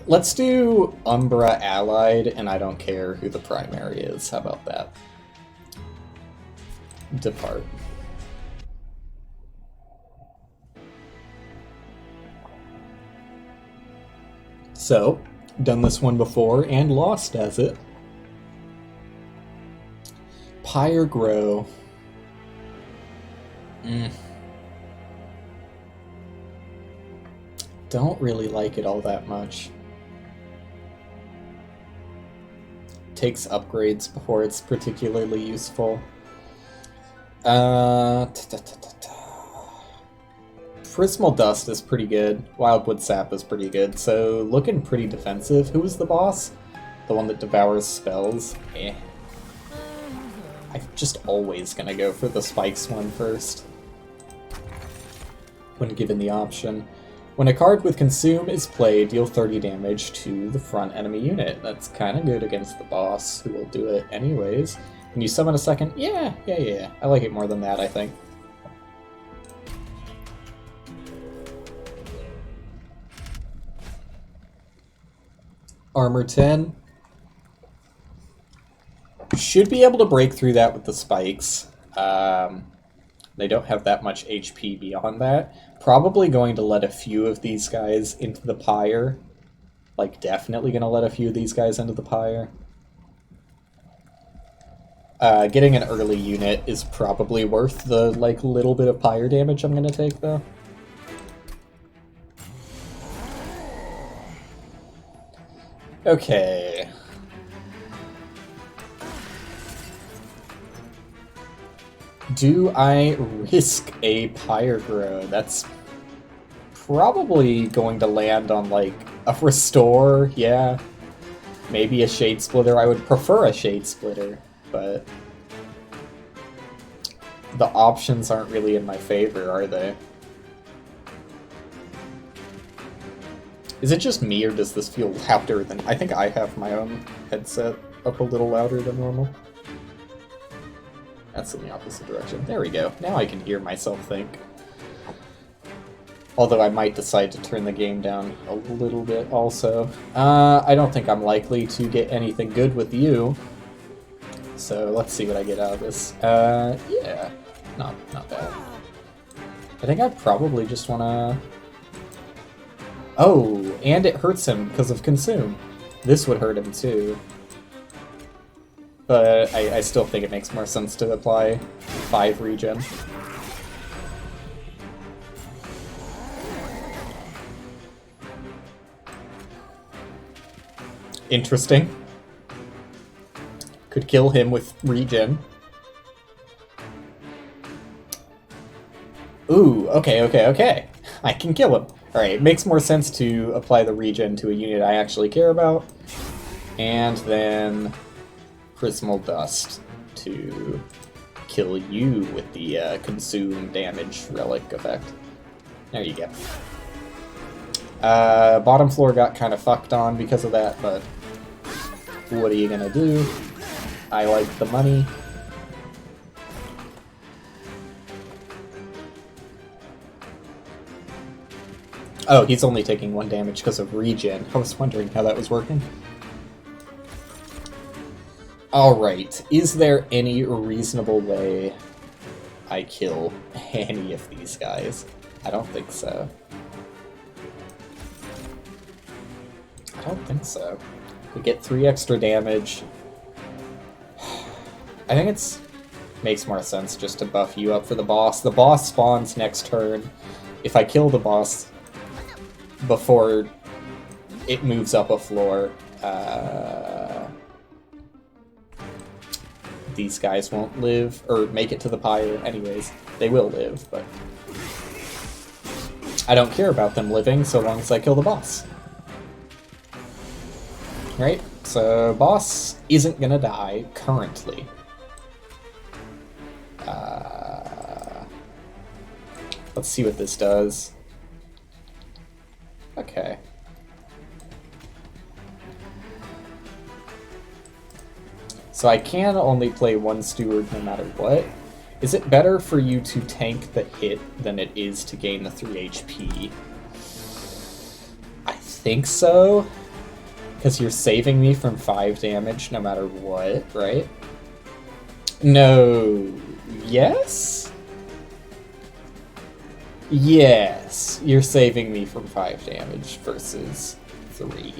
Let's do Umbra Allied, and I don't care who the primary is. How about that? Depart. So, done this one before and lost as it. Pyre Grow. Don't really like it all that much. Takes upgrades before it's particularly useful. Prismal Dust is pretty good. Wildwood Sap is pretty good. So looking pretty defensive. Who was the boss? The one that devours spells? Eh. I'm just always gonna go for the spikes one first, when given the option. When a card with Consume is played, deal 30 damage to the front enemy unit. That's kind of good against the boss, who will do it anyways. Can you summon a second? Yeah. I like it more than that, I think. Armor 10. Should be able to break through that with the spikes. They don't have that much HP beyond that. Probably going to let a few of these guys into the pyre. Like, definitely going to let a few of these guys into the pyre. Getting an early unit is probably worth the, like, little bit of pyre damage I'm going to take, though. Okay. Do I risk a Pyre Grow? That's probably going to land on, like, a Restore, yeah. Maybe a Shade Splitter. I would prefer a Shade Splitter, but the options aren't really in my favor, are they? Is it just me, or does this feel louder than... I think I have my own headset up a little louder than normal. That's in the opposite direction. There we go. Now I can hear myself think. Although I might decide to turn the game down a little bit also. I don't think I'm likely to get anything good with you. So let's see what I get out of this. Yeah. Not bad. I think I probably just want to... Oh, and it hurts him because of Consume. This would hurt him too. But I still think it makes more sense to apply 5 regen. Interesting. Could kill him with regen. Ooh, okay. I can kill him. Alright, it makes more sense to apply the regen to a unit I actually care about. And then Prismal Dust to kill you with the Consume damage relic effect. There you go. Bottom floor got kind of fucked on because of that, but what are you gonna do? I like the money. Oh, he's only taking 1 damage because of regen. I was wondering how that was working. Alright, is there any reasonable way I kill any of these guys? I don't think so. We get 3 extra damage. I think makes more sense just to buff you up for the boss. The boss spawns next turn. If I kill the boss before it moves up a floor, these guys won't live, or make it to the pyre anyways. They will live, but I don't care about them living so long as I kill the boss. Right? So, boss isn't gonna die currently. Let's see what this does. Okay. So I can only play 1 steward no matter what. Is it better for you to tank the hit than it is to gain the 3 HP? I think so. Because you're saving me from 5 damage no matter what, right? No. Yes? Yes. You're saving me from 5 damage versus 3.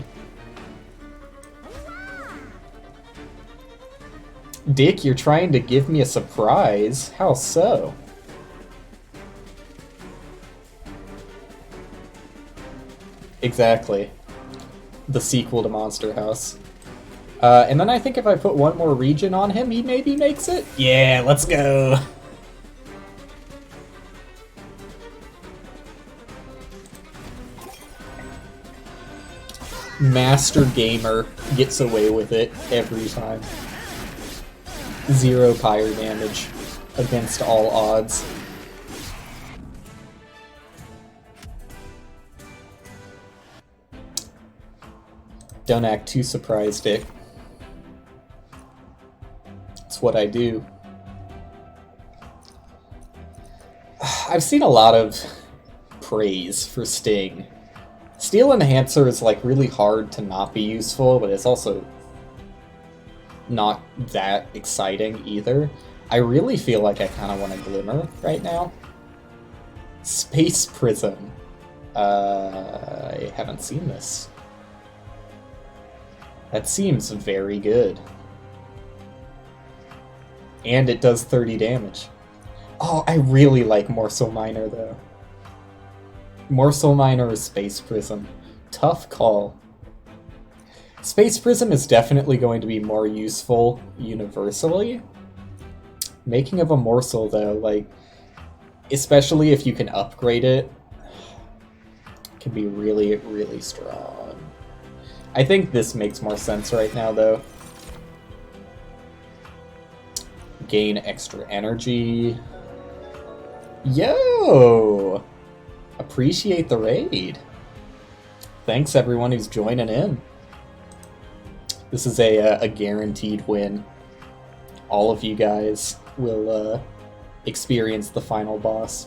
Dick, you're trying to give me a surprise? How so? Exactly. The sequel to Monster House. And then I think if I put one more region on him, he maybe makes it? Yeah, let's go! Master Gamer gets away with it every time. 0 pyre damage against all odds. Don't act too surprised, Dick. It's what I do. I've seen a lot of praise for Sting. Steel Enhancer is like really hard to not be useful, but it's also not that exciting either. I really feel like I kind of want a Glimmer right now. Space Prism. I haven't seen this. That seems very good. And it does 30 damage. Oh, I really like Morsel Miner, though. Morsel Miner or Space Prism. Tough call. Space Prism is definitely going to be more useful universally. Making of a Morsel, though, like, especially if you can upgrade it, can be really, really strong. I think this makes more sense right now, though. Gain extra energy. Yo! Appreciate the raid. Thanks everyone who's joining in. This is a guaranteed win. All of you guys will experience the final boss.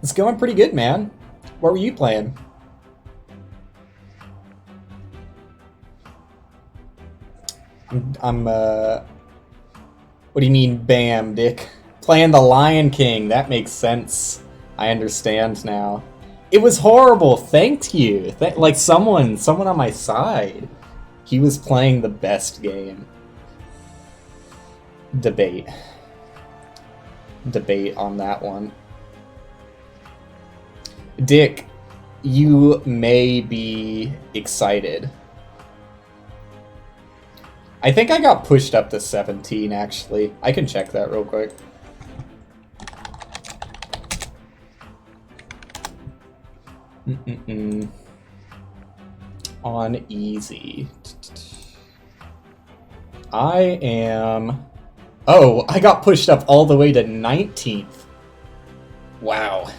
It's going pretty good, man. What were you playing? I'm what do you mean, bam, Dick? Playing the Lion King, that makes sense. I understand now. It was horrible, thank you. Like, someone on my side. He was playing the best game. Debate on that one. Dick, you may be excited. I think I got pushed up to 17, actually. I can check that real quick. On easy. I am... Oh, I got pushed up all the way to 19th. Wow.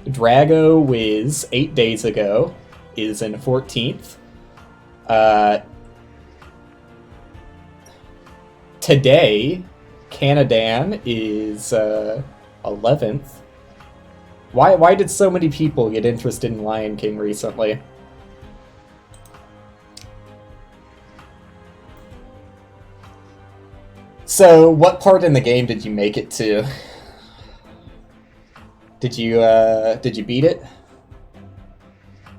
Drago Wiz, 8 days ago, is in 14th. Today, Canadan is 11th. Why did so many people get interested in Lion King recently? So, what part in the game did you make it to? Did you beat it?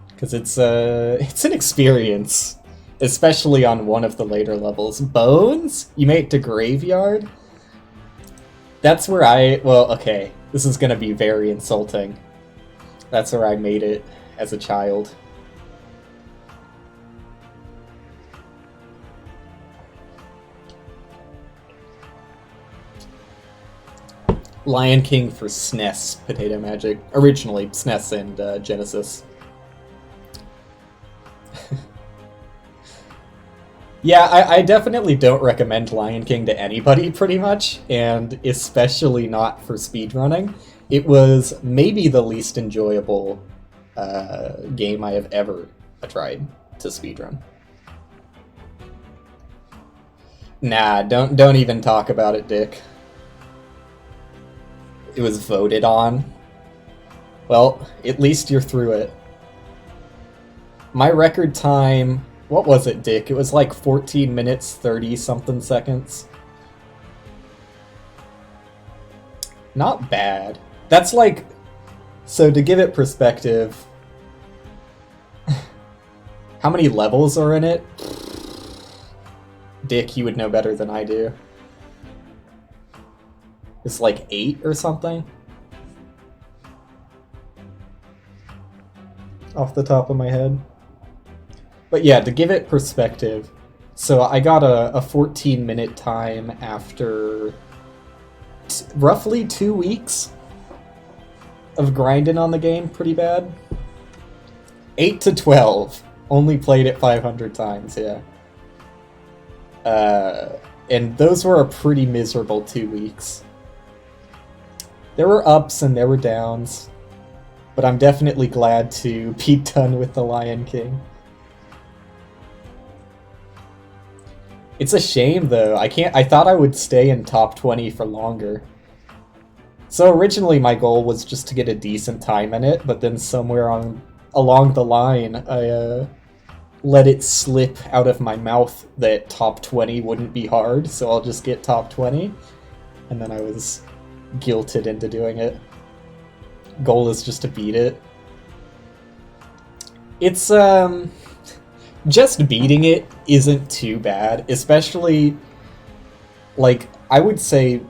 Because it's an experience, especially on one of the later levels. Bones? You made it to Graveyard? That's where well, okay, this is gonna be very insulting. That's where I made it as a child. Lion King for SNES, Potato Magic. Originally, SNES and Genesis. Yeah, I definitely don't recommend Lion King to anybody, pretty much, and especially not for speedrunning. It was maybe the least enjoyable game I have ever tried to speedrun. Nah, don't even talk about it, Dick. It was voted on. Well, at least you're through it. My record time... What was it, Dick? It was like 14 minutes, 30-something seconds. Not bad. That's like... So to give it perspective... How many levels are in it? Dick, you would know better than I do. It's like 8 or something? Off the top of my head. But yeah, to give it perspective, so I got a 14-minute time after roughly 2 weeks of grinding on the game pretty bad. 8 to 12. Only played it 500 times, yeah. And those were a pretty miserable 2 weeks. There were ups and there were downs, but I'm definitely glad to be done with The Lion King. It's a shame though, I thought I would stay in top 20 for longer. So originally my goal was just to get a decent time in it, but then somewhere along the line I let it slip out of my mouth that top 20 wouldn't be hard, so I'll just get top 20. And then I was guilted into doing it. Goal is just to beat it. It's, just beating it isn't too bad, especially, like, I would say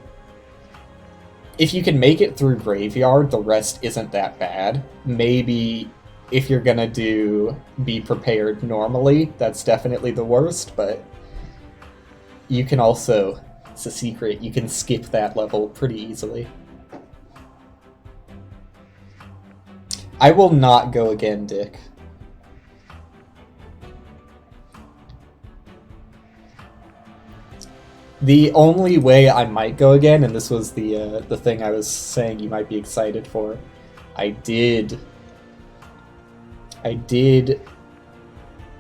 if you can make it through Graveyard, the rest isn't that bad. Maybe if you're gonna do Be Prepared normally, that's definitely the worst, but you can also, it's a secret, you can skip that level pretty easily. I will not go again, Dick. The only way I might go again, and this was the thing I was saying you might be excited for, I did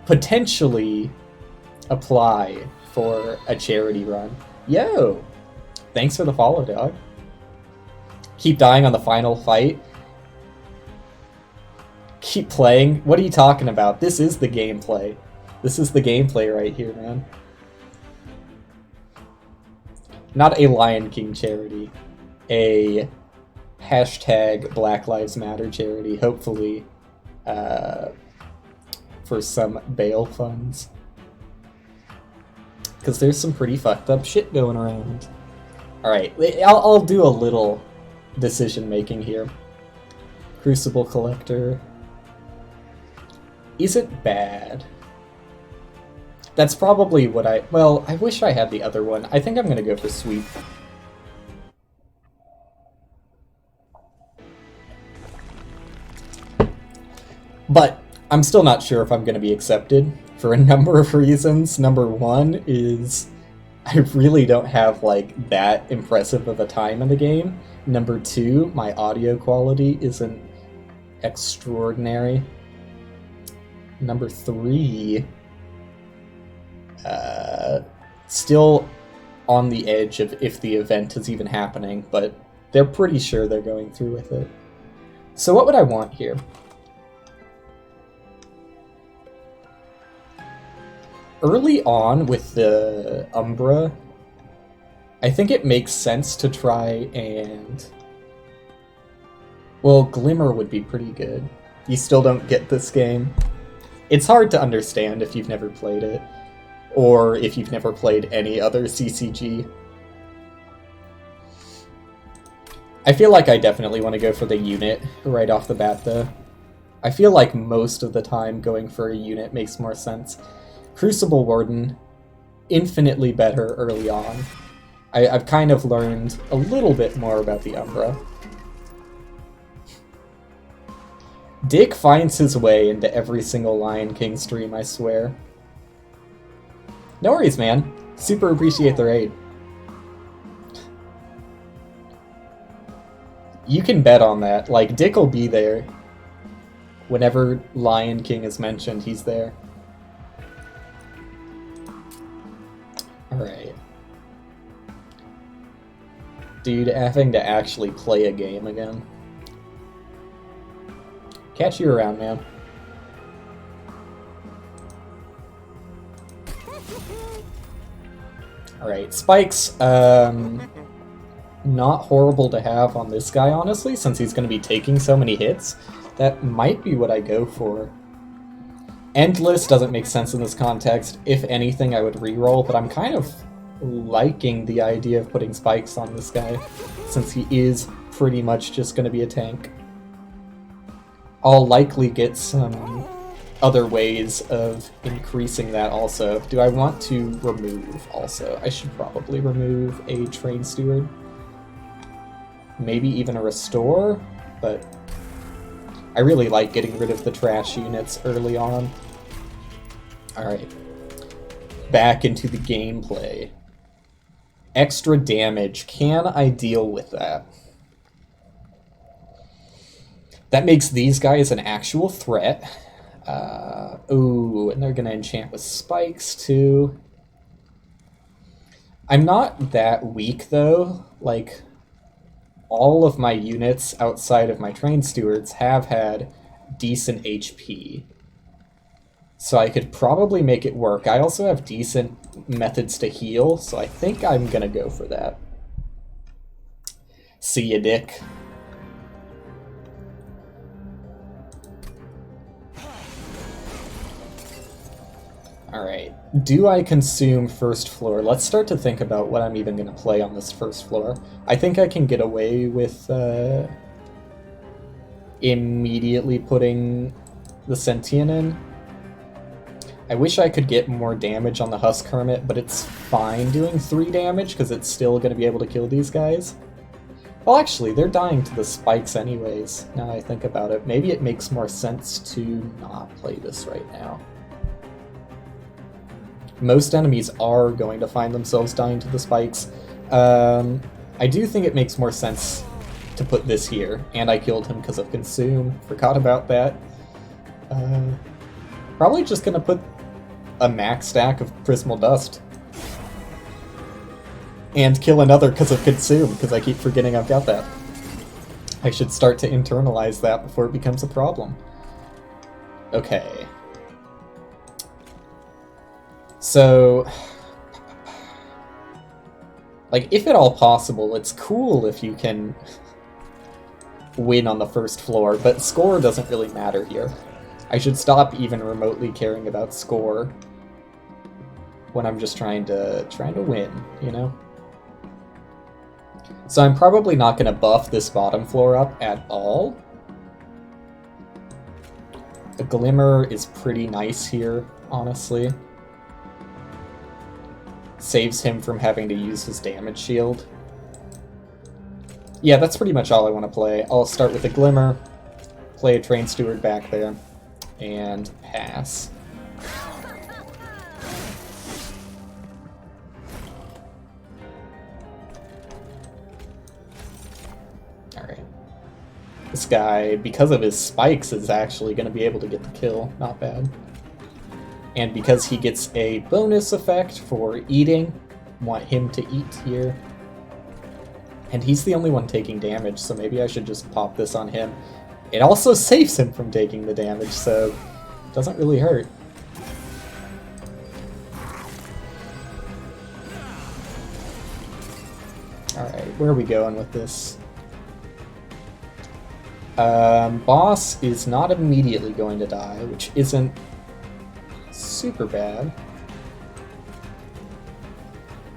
potentially apply for a charity run. Yo! Thanks for the follow, dog. Keep dying on the final fight. Keep playing? What are you talking about? This is the gameplay. This is the gameplay right here, man. Not a Lion King charity. A hashtag Black Lives Matter charity, hopefully, for some bail funds. Because there's some pretty fucked up shit going around. Alright, I'll do a little decision making here. Crucible Collector isn't bad. That's probably what well, I wish I had the other one. I think I'm gonna go for Sweep. But I'm still not sure if I'm gonna be accepted for a number of reasons. Number one is I really don't have like that impressive of a time in the game. Number two, my audio quality isn't extraordinary. Number three, still on the edge of if the event is even happening, but they're pretty sure they're going through with it. So what would I want here? Early on with the Umbra, I think it makes sense to try and... Well, Glimmer would be pretty good. You still don't get this game. It's hard to understand if you've never played it, or if you've never played any other CCG. I feel like I definitely want to go for the unit right off the bat, though. I feel like most of the time going for a unit makes more sense. Crucible Warden, infinitely better early on. I've kind of learned a little bit more about the Umbra. Dick finds his way into every single Lion King stream, I swear. No worries, man. Super appreciate the raid. You can bet on that. Like, Dick will be there. Whenever Lion King is mentioned, he's there. Alright. Dude, having to actually play a game again. Catch you around, man. Alright, spikes, not horrible to have on this guy, honestly, since he's going to be taking so many hits. That might be what I go for. Endless doesn't make sense in this context. If anything, I would reroll, but I'm kind of liking the idea of putting spikes on this guy, since he is pretty much just going to be a tank. I'll likely get some other ways of increasing that also. Do I want to remove also? I should probably remove a train steward. Maybe even a restore, but I really like getting rid of the trash units early on. Alright. Back into the gameplay. Extra damage. Can I deal with that? That makes these guys an actual threat. Ooh, and they're gonna enchant with spikes too. I'm not that weak though. Like, all of my units outside of my train stewards have had decent HP. So I could probably make it work. I also have decent methods to heal, so I think I'm gonna go for that. See ya, Dick. Alright, do I consume first floor? Let's start to think about what I'm even going to play on this first floor. I think I can get away with immediately putting the Sentient in. I wish I could get more damage on the Husk Hermit, but it's fine doing 3 damage because it's still going to be able to kill these guys. Well, actually, they're dying to the spikes anyways, now I think about it. Maybe it makes more sense to not play this right now. Most enemies are going to find themselves dying to the spikes. I do think it makes more sense to put this here, and I killed him because of Consume. Forgot about that. Probably just gonna put a max stack of Prismal Dust. And kill another because of Consume, because I keep forgetting I've got that. I should start to internalize that before it becomes a problem. Okay. So, like, if at all possible, it's cool if you can win on the first floor, but score doesn't really matter here. I should stop even remotely caring about score when I'm just trying to win, you know? So I'm probably not going to buff this bottom floor up at all. The Glimmer is pretty nice here, honestly. Saves him from having to use his damage shield. Yeah, that's pretty much all I want to play. I'll start with a Glimmer, play a Train Steward back there, and pass. Alright. This guy, because of his spikes, is actually going to be able to get the kill. Not bad. And because he gets a bonus effect for eating, want him to eat here. And he's the only one taking damage, so maybe I should just pop this on him. It also saves him from taking the damage, so it doesn't really hurt. Alright, where are we going with this? Boss is not immediately going to die, which isn't super bad.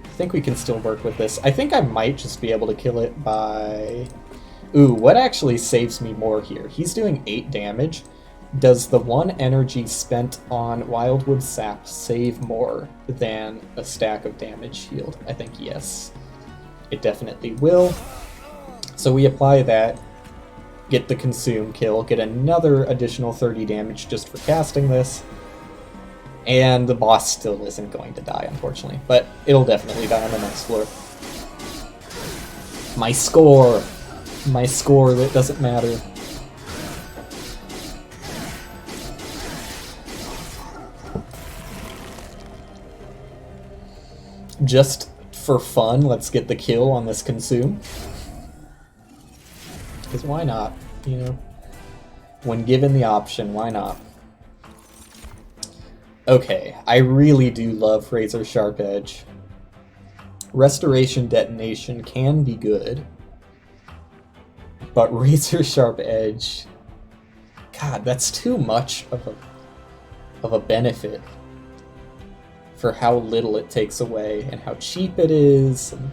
I think we can still work with this. I think I might just be able to kill it by... Ooh, what actually saves me more here? He's doing 8 damage. Does the 1 energy spent on Wildwood Sap save more than a stack of damage shield? I think yes. It definitely will. So we apply that, get the Consume kill, get another additional 30 damage just for casting this. And the boss still isn't going to die, unfortunately. But it'll definitely die on the next floor. My score! My score, that doesn't matter. Just for fun, let's get the kill on this Consume. Because why not, you know? When given the option, why not? Okay, I really do love Razor Sharp Edge. Restoration Detonation can be good, but Razor Sharp Edge, God, that's too much of a benefit for how little it takes away and how cheap it is. And,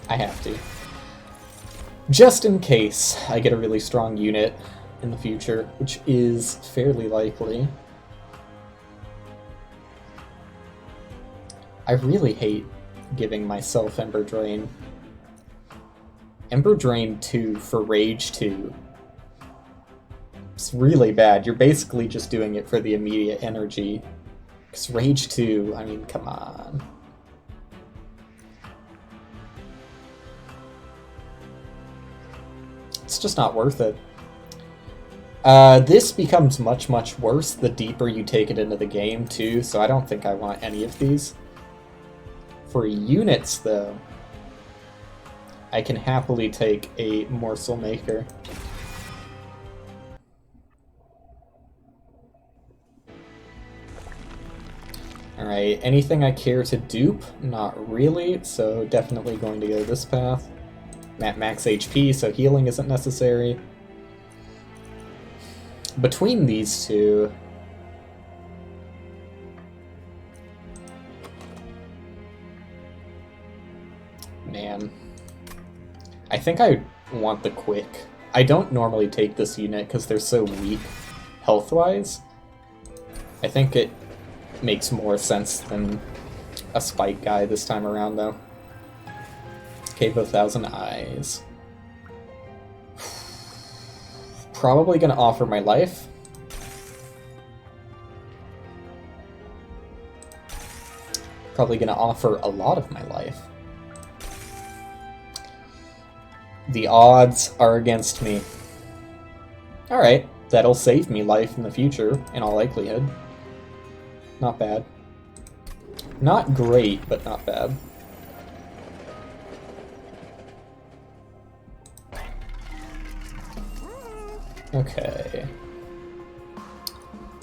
I have to. Just in case I get a really strong unit in the future, which is fairly likely. I really hate giving myself Ember Drain. Ember Drain 2 for Rage 2. It's really bad. You're basically just doing it for the immediate energy. Because Rage 2, I mean, come on. It's just not worth it. This becomes much, much worse the deeper you take it into the game, too, so I don't think I want any of these. For units, though, I can happily take a Morsel Maker. Alright, anything I care to dupe? Not really, so definitely going to go this path. I'm at max HP, so healing isn't necessary. Between these two... Man. I think I want the Quick. I don't normally take this unit because they're so weak health-wise. I think it makes more sense than a Spike guy this time around, though. Cave of Thousand Eyes. Probably gonna offer my life. Probably gonna offer a lot of my life. The odds are against me. Alright, that'll save me life in the future, in all likelihood. Not bad. Not great, but not bad. Okay.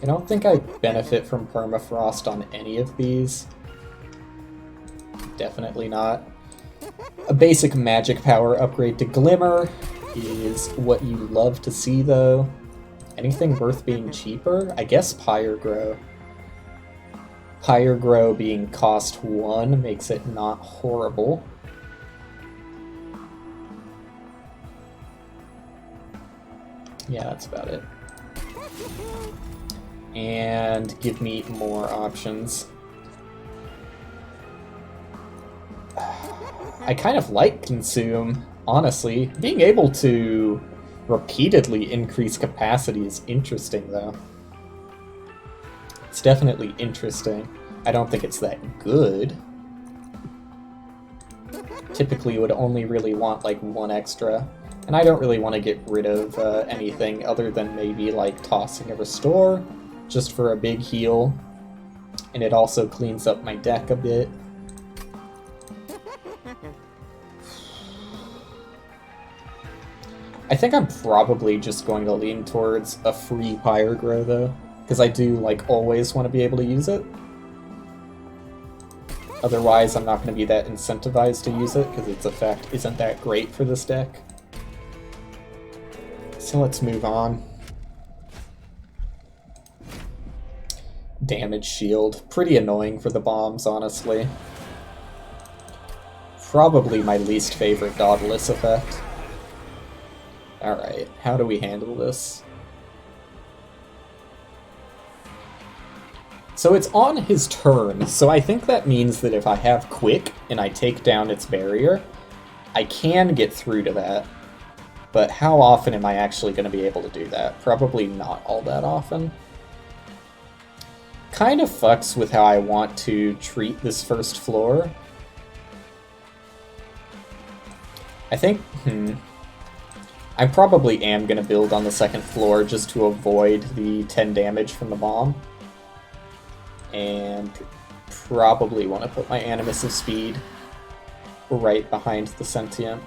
I don't think I benefit from Permafrost on any of these. Definitely not. A basic magic power upgrade to Glimmer is what you love to see, though. Anything worth being cheaper? I guess Pyregrow. Pyregrow being cost 1 makes it not horrible. Yeah, that's about it. And give me more options. I kind of like Consume, honestly. Being able to repeatedly increase capacity is interesting, though. It's definitely interesting. I don't think it's that good. Typically would only really want like 1 extra. And I don't really want to get rid of anything other than maybe like tossing a Restore, just for a big heal. And it also cleans up my deck a bit. I think I'm probably just going to lean towards a free Pyregrow, though, because I do like always want to be able to use it. Otherwise, I'm not going to be that incentivized to use it, because its effect isn't that great for this deck. So let's move on. Damage Shield. Pretty annoying for the bombs, honestly. Probably my least favorite Dauntless effect. Alright, how do we handle this? So it's on his turn, so I think that means that if I have Quick and I take down its barrier, I can get through to that. But how often am I actually going to be able to do that? Probably not all that often. Kind of fucks with how I want to treat this first floor. I think, I probably am going to build on the second floor just to avoid the 10 damage from the bomb. And probably want to put my Animus of Speed right behind the Sentient.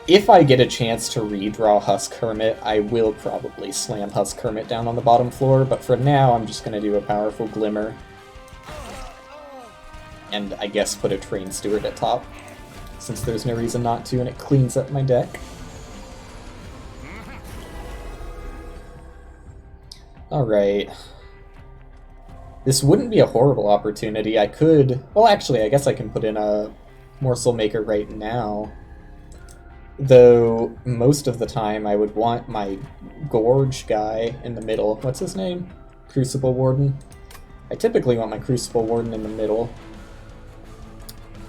If I get a chance to redraw Husk Hermit, I will probably slam Husk Hermit down on the bottom floor, but for now I'm just going to do a powerful Glimmer. And I guess put a Train Steward at top, since there's no reason not to, and it cleans up my deck. Alright. This wouldn't be a horrible opportunity. I could... Well, actually, I guess I can put in a Morsel Maker right now. Though, most of the time, I would want my Gorge guy in the middle. What's his name? Crucible Warden. I typically want my Crucible Warden in the middle.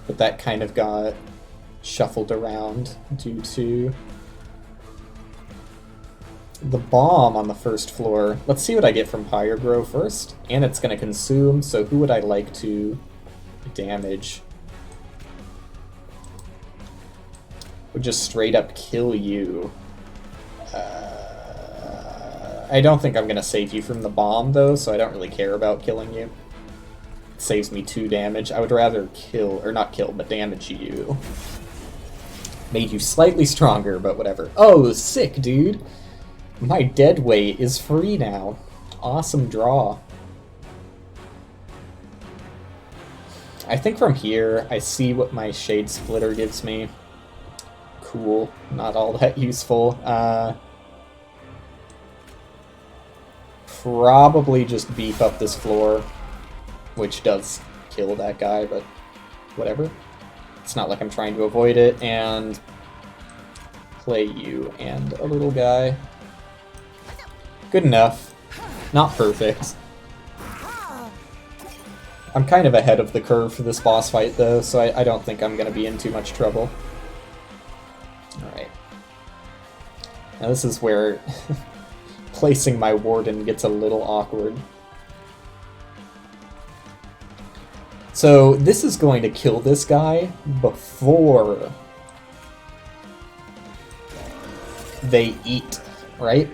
But that kind of got shuffled around due to the bomb on the first floor. Let's see what I get from Pyrogrow first. And it's going to consume, so who would I like to damage? Would just straight up kill you. I don't think I'm going to save you from the bomb, though, so I don't really care about killing you. It saves me 2 damage. I would rather kill, or not kill, but damage you. Made you slightly stronger, but whatever. Oh, sick, dude! My dead weight is free now. Awesome draw. I think from here, I see what my Shade Splitter gives me. Cool. Not all that useful. Probably just beef up this floor, which does kill that guy, but whatever. It's not like I'm trying to avoid it, and play you and a little guy. Good enough. Not perfect. I'm kind of ahead of the curve for this boss fight, though, so I don't think I'm going to be in too much trouble. Alright. Now this is where placing my Warden gets a little awkward. So this is going to kill this guy before they eat, right?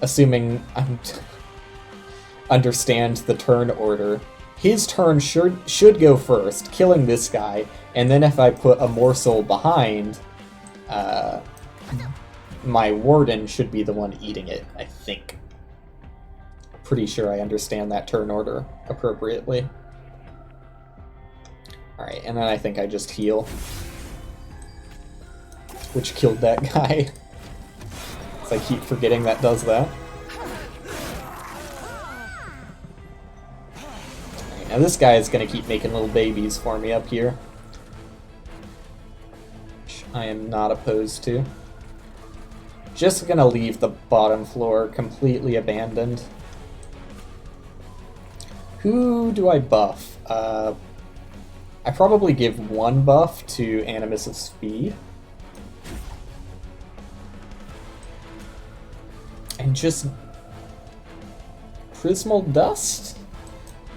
Assuming I understand the turn order. His turn should go first, killing this guy, and then if I put a morsel behind, my Warden should be the one eating it, I think. Pretty sure I understand that turn order appropriately. Alright, and then I think I just heal. Which killed that guy. I keep forgetting that does that. Right, now this guy is going to keep making little babies for me up here. Which I am not opposed to. Just going to leave the bottom floor completely abandoned. Who do I buff? I probably give 1 buff to Animus of Speed. And just Prismal Dust?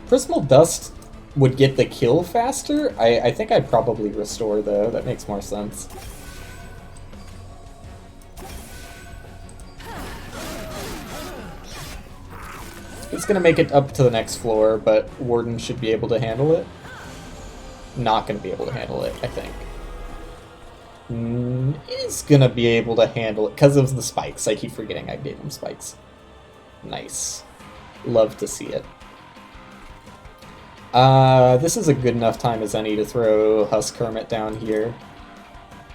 Prismal Dust would get the kill faster? I think I'd probably Restore, though. That makes more sense. It's gonna make it up to the next floor, but Warden should be able to handle it. Not gonna be able to handle it, I think. Is gonna be able to handle it because of the spikes. I keep forgetting I gave him spikes. Nice. Love to see it. This is a good enough time as any to throw Husk Hermit down here.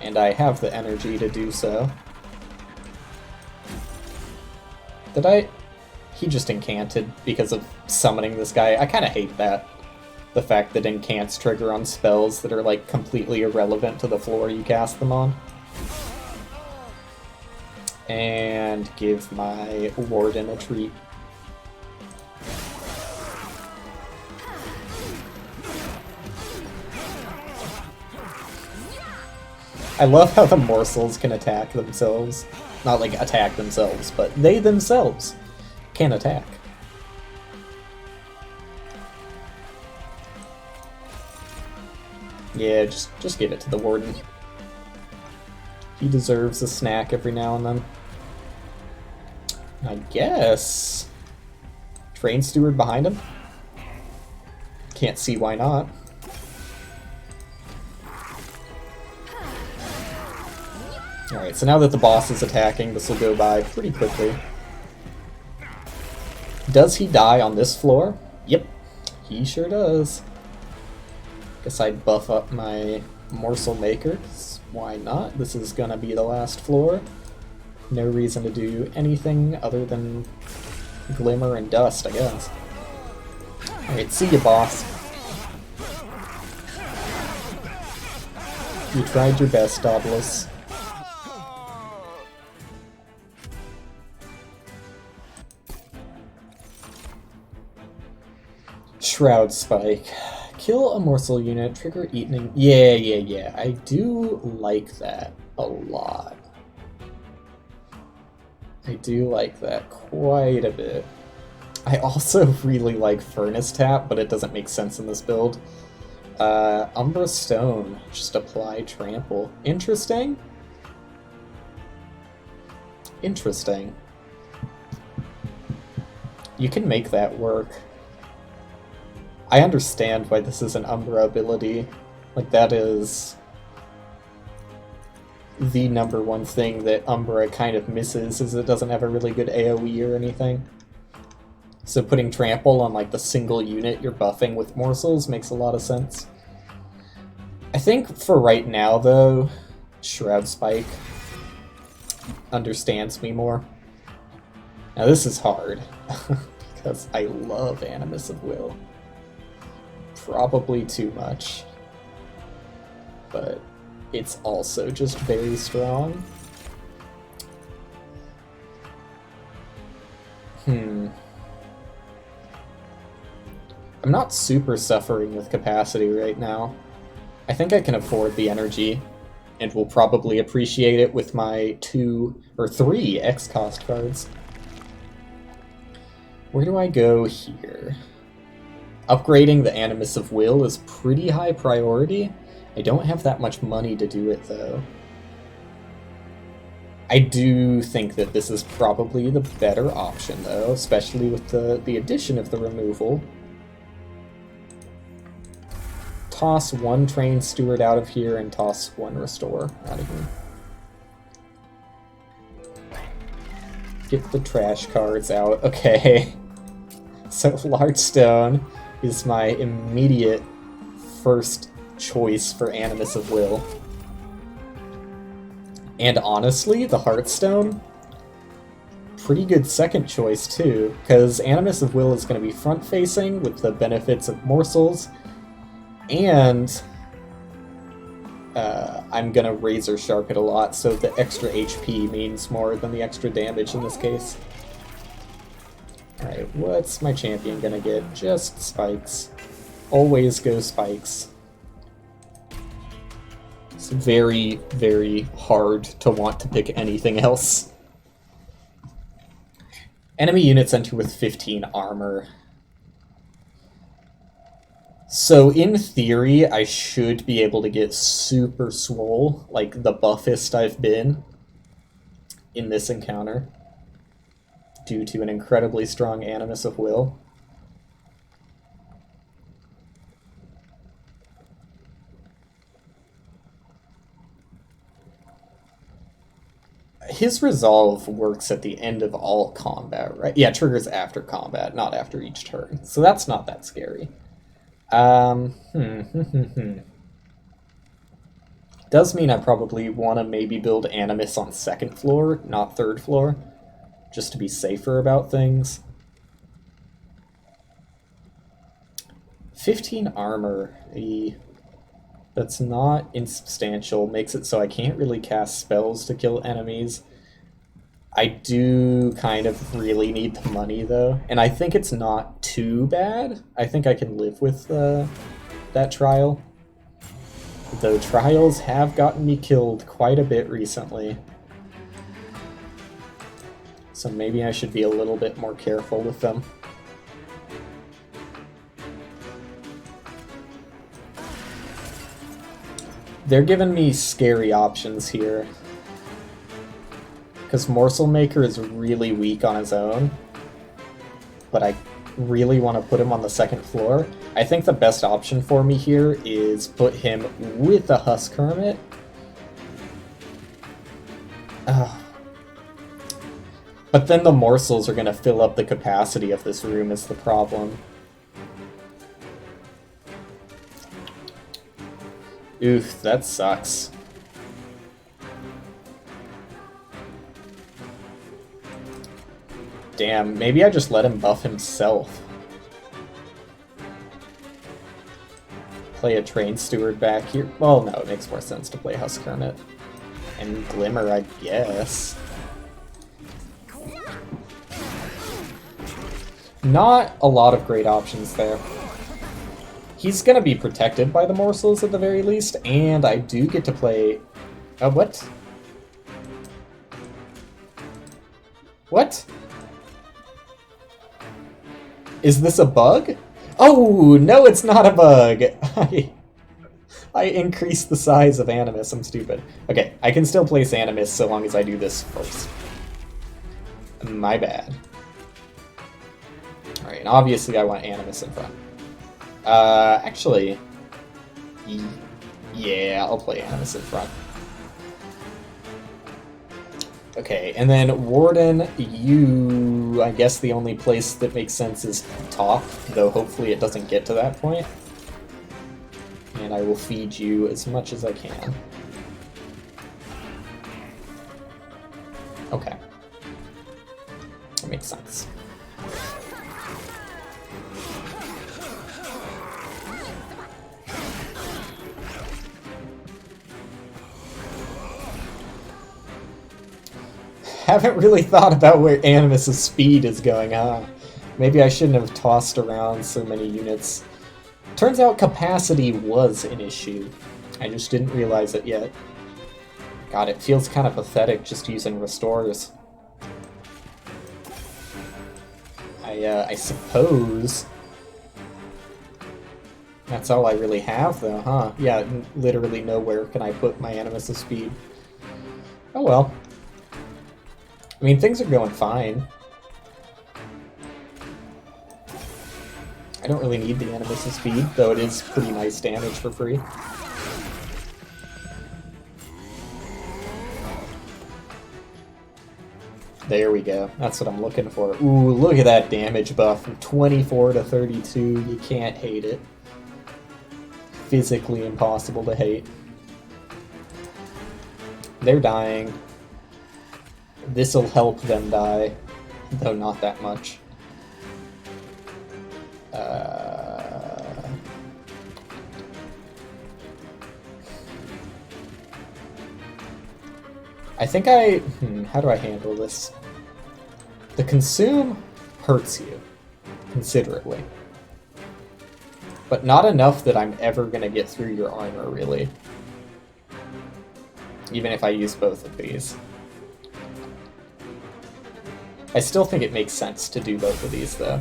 And I have the energy to do so. Did I? He just incanted because of summoning this guy. I kind of hate that. The fact that incants trigger on spells that are, like, completely irrelevant to the floor you cast them on. And give my Warden a treat. I love how the morsels can attack themselves. Not, like, attack themselves, but they themselves can attack. Yeah, just give it to the Warden. He deserves a snack every now and then. I guess... Train Steward behind him? Can't see why not. Alright, so now that the boss is attacking, this will go by pretty quickly. Does he die on this floor? Yep, he sure does. Guess I'd buff up my morsel maker, 'cause why not? This is gonna be the last floor. No reason to do anything other than glimmer and dust, I guess. Alright, see ya, boss. You tried your best, Obelisk. Shroud Spike. Kill a morsel unit, trigger eating. Yeah. I do like that a lot. I do like that quite a bit. I also really like Furnace Tap, but it doesn't make sense in this build. Umbra Stone, just apply Trample. Interesting. Interesting. You can make that work. I understand why this is an Umbra ability. Like, that is the #1 thing that Umbra kind of misses, is it doesn't have a really good AoE or anything. So putting Trample on, like, the single unit you're buffing with morsels makes a lot of sense. I think for right now, though, Shroud Spike understands me more. Now this is hard, because I love Animus of Will. Probably too much, but it's also just very strong. I'm not super suffering with capacity right now. I think I can afford the energy, and will probably appreciate it with my 2 or 3 X cost cards. Where do I go here? Upgrading the Animus of Will is pretty high priority. I don't have that much money to do it, though. I do think that this is probably the better option, though, especially with the addition of the removal. Toss 1 Train Steward out of here and toss 1 Restore out of here. Get the trash cards out. Okay. So Large Stone is my immediate first choice for Animus of Will. And honestly, the Heartstone, pretty good second choice too, because Animus of Will is going to be front-facing with the benefits of morsels, and I'm going to Razor Sharp it a lot, so the extra HP means more than the extra damage in this case. Alright, what's my champion gonna get? Just spikes. Always go spikes. It's very, very hard to want to pick anything else. Enemy units enter with 15 armor. So in theory, I should be able to get super swole, like the buffest I've been in this encounter, due to an incredibly strong Animus of Will. His resolve works at the end of all combat, right? Yeah, triggers after combat, not after each turn. So that's not that scary. Does mean I probably want to maybe build Animus on 2nd floor, not 3rd floor, just to be safer about things. 15 armor. That's not insubstantial, makes it so I can't really cast spells to kill enemies. I do kind of really need the money, though, and I think it's not too bad. I think I can live with that trial. Though trials have gotten me killed quite a bit recently. So maybe I should be a little bit more careful with them. They're giving me scary options here. Because Morsel Maker is really weak on his own. But I really want to put him on the 2nd floor. I think the best option for me here is put him with a Husk Hermit. Ugh. But then the morsels are going to fill up the capacity of this room is the problem. Oof, that sucks. Damn, maybe I just let him buff himself. Play a Train Steward back here. Well, no, it makes more sense to play Husk Hermit. And Glimmer, I guess. Not a lot of great options there. He's gonna be protected by the morsels at the very least, and I do get to play... what? What? Is this a bug? Oh, no, it's not a bug! I increased the size of Animus, I'm stupid. Okay, I can still place Animus so long as I do this first. My bad. Alright, and obviously I want Animus in front. Actually... yeah, I'll play Animus in front. Okay, and then Warden, you... I guess the only place that makes sense is top, though hopefully it doesn't get to that point. And I will feed you as much as I can. Okay. That makes sense. Haven't really thought about where Animus's speed is going, huh? Maybe I shouldn't have tossed around so many units. Turns out capacity was an issue. I just didn't realize it yet. God, it feels kind of pathetic just using restores. I suppose... that's all I really have, though, huh? Yeah, literally nowhere can I put my Animus's speed. Oh well. I mean, things are going fine. I don't really need the Animus' speed, though it is pretty nice damage for free. There we go. That's what I'm looking for. Ooh, look at that damage buff from 24 to 32. You can't hate it. Physically impossible to hate. They're dying. This'll help them die, though not that much. I think how do I handle this? The consume hurts you considerably, but not enough that I'm ever gonna get through your armor, really. Even if I use both of these. I still think it makes sense to do both of these, though.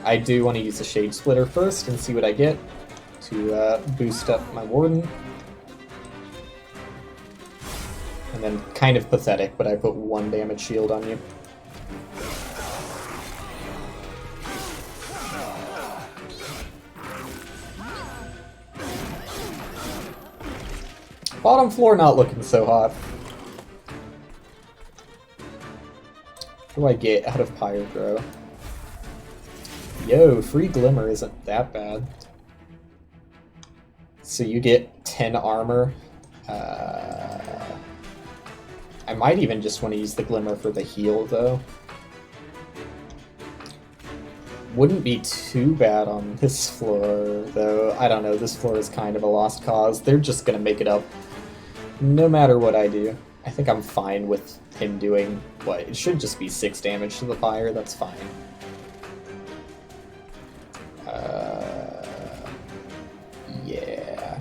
I do want to use the Shade Splitter first and see what I get to boost up my Warden. And then, kind of pathetic, but I put 1 damage shield on you. Bottom floor not looking so hot. What do I get out of Pyro? Yo, free Glimmer isn't that bad. So you get 10 armor. I might even just want to use the Glimmer for the heal, though. Wouldn't be too bad on this floor, though. I don't know, this floor is kind of a lost cause. They're just gonna make it up no matter what I do. I think I'm fine with him doing, what, it should just be 6 damage to the fire, that's fine. Yeah.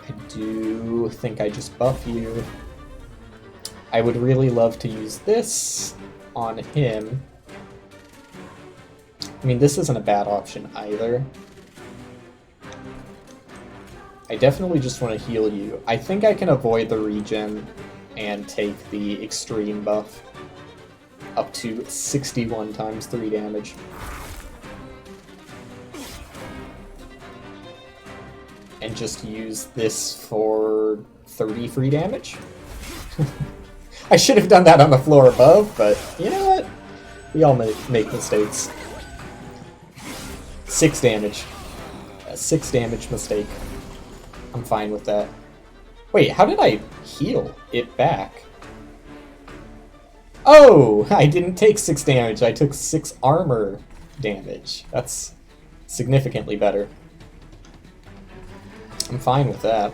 I do think I just buff you. I would really love to use this on him. I mean, this isn't a bad option either. I definitely just want to heal you. I think I can avoid the regen and take the extreme buff up to 61 times 3 damage. And just use this for 30 free damage. I should have done that on the floor above, but you know what? We all make mistakes. 6 damage. A 6 damage mistake. I'm fine with that. Wait, how did I heal it back? Oh! I didn't take 6 damage, I took 6 armor damage. That's significantly better. I'm fine with that.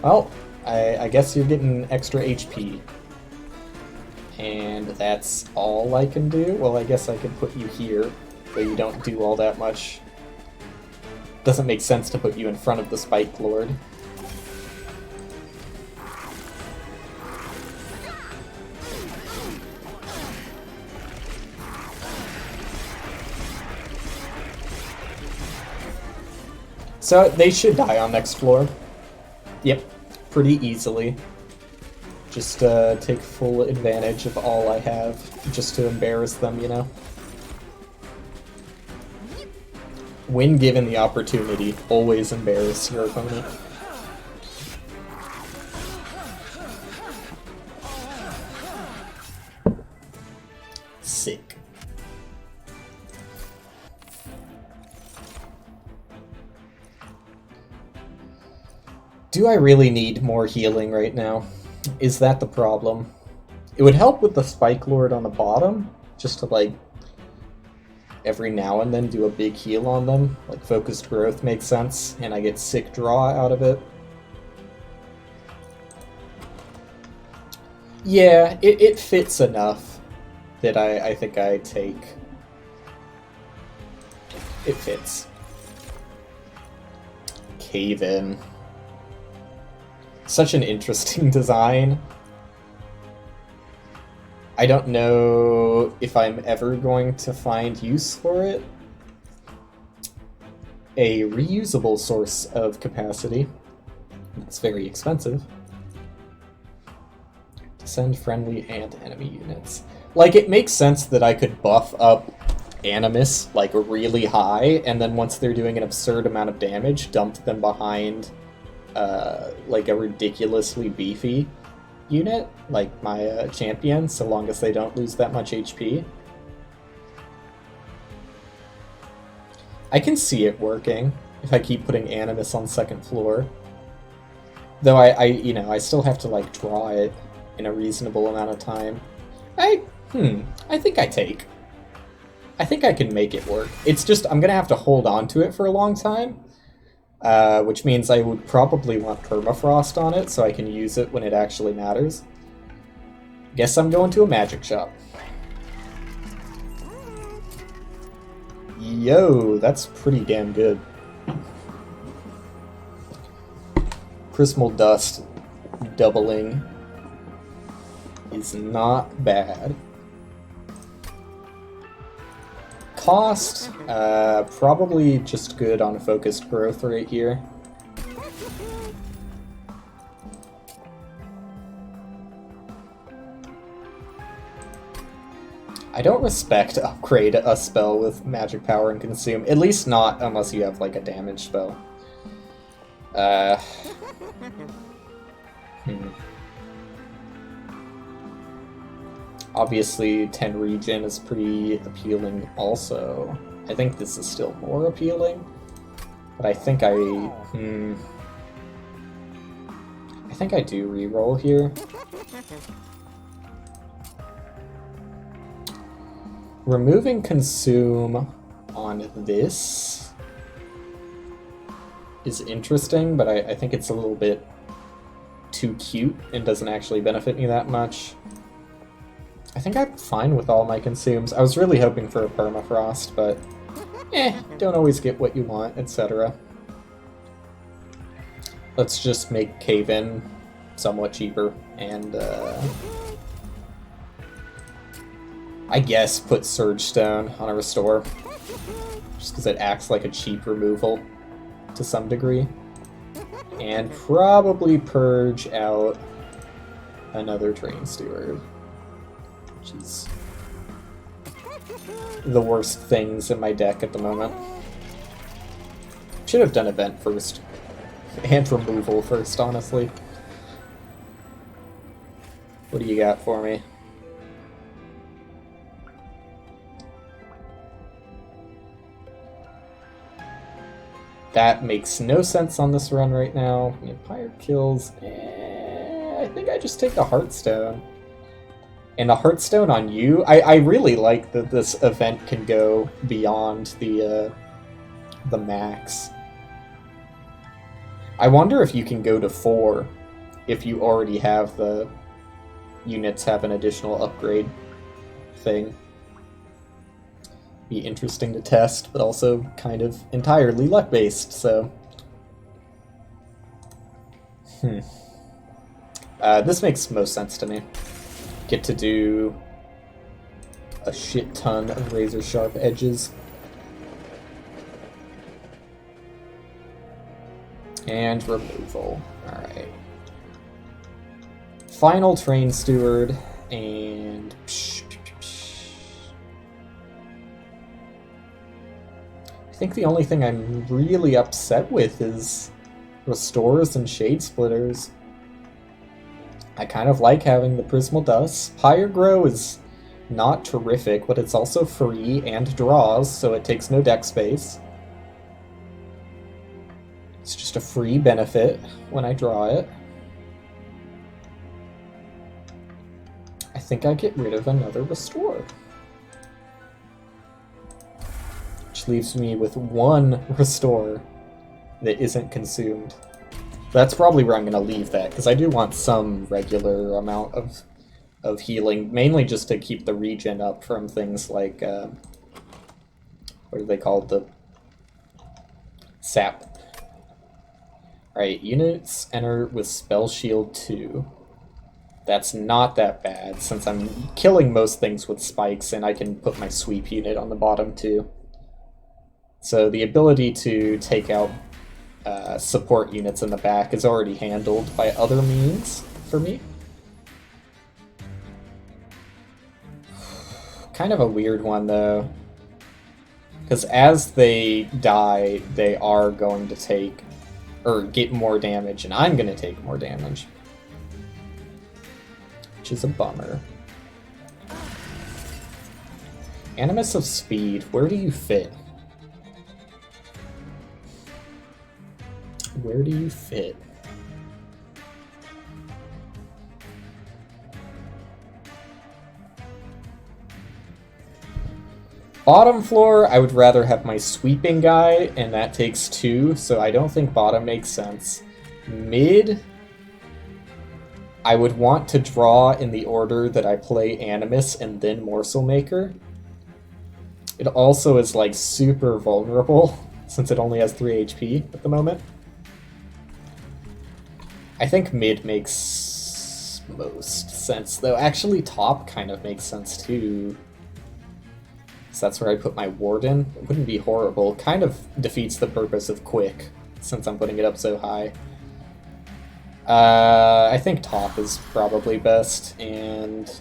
Well, I guess you're getting extra HP. And that's all I can do? Well, I guess I could put you here, but you don't do all that much. Doesn't make sense to put you in front of the Spike Lord. So they should die on next floor. Yep, pretty easily. Just take full advantage of all I have, just to embarrass them, you know? When given the opportunity, always embarrass your opponent. Sick. Do I really need more healing right now? Is that the problem? It would help with the Spike Lord on the bottom, just to like every now and then do a big heal on them. Like focused growth makes sense, and I get sick draw out of it. Yeah, it fits enough that I think I take. It fits. Cave in. Such an interesting design. I don't know if I'm ever going to find use for it. A reusable source of capacity. It's very expensive. Send friendly and enemy units. Like, it makes sense that I could buff up Animus, like, really high, and then once they're doing an absurd amount of damage, dump them behind like a ridiculously beefy unit, like my champion, so long as they don't lose that much HP. I can see it working if I keep putting Animus on second floor. Though I still have to like draw it in a reasonable amount of time. I think I think I can make it work. It's just I'm gonna have to hold on to it for a long time. Which means I would probably want permafrost on it so I can use it when it actually matters. Guess I'm going to a magic shop. Yo, that's pretty damn good. Prismal Dust doubling is not bad. Cost, probably just good on focused growth right here. I don't respect upgrade a spell with magic power and consume, at least not unless you have like a damage spell. Obviously, 10 regen is pretty appealing also. I think this is still more appealing, but I think I do reroll here. Removing consume on this is interesting, but I think it's a little bit too cute and doesn't actually benefit me that much. I think I'm fine with all my consumes. I was really hoping for a permafrost, but don't always get what you want, etc. Let's just make cave-in somewhat cheaper, and I guess put Surge Stone on a restore, just because it acts like a cheap removal to some degree. And probably purge out another Train Steward, which is the worst things in my deck at the moment. Should have done event first. And removal first, honestly. What do you got for me? That makes no sense on this run right now. Empire kills. I think I just take the Heartstone. And a Heartstone on you? I really like that this event can go beyond the max. I wonder if you can go to 4 if you already have the units have an additional upgrade thing. Be interesting to test, but also kind of entirely luck-based, so... this makes most sense to me. Get to do a shit ton of razor-sharp edges. And removal. Alright. Final Train Steward, and... I think the only thing I'm really upset with is Restores and Shade Splitters. I kind of like having the Prismal Dust. Pyrogrow is not terrific, but it's also free and draws, so it takes no deck space. It's just a free benefit when I draw it. I think I get rid of another Restore. Which leaves me with 1 Restore that isn't consumed. That's probably where I'm going to leave that, because I do want some regular amount of healing, mainly just to keep the regen up from things like, what are they called? The sap. Alright, units enter with Spell Shield 2. That's not that bad, since I'm killing most things with spikes, and I can put my sweep unit on the bottom too. So the ability to take out support units in the back is already handled by other means for me. Kind of a weird one, though. Because as they die, they are going to take, or get more damage, and I'm going to take more damage. Which is a bummer. Animus of Speed, where do you fit? Where do you fit? Bottom floor, I would rather have my sweeping guy, and that takes 2, so I don't think bottom makes sense. Mid, I would want to draw in the order that I play Animus and then Morsel Maker. It also is like super vulnerable, since it only has 3 HP at the moment. I think mid makes most sense, though. Actually, top kind of makes sense, too. So that's where I put my Warden. It wouldn't be horrible. Kind of defeats the purpose of quick, since I'm putting it up so high. I think top is probably best, and...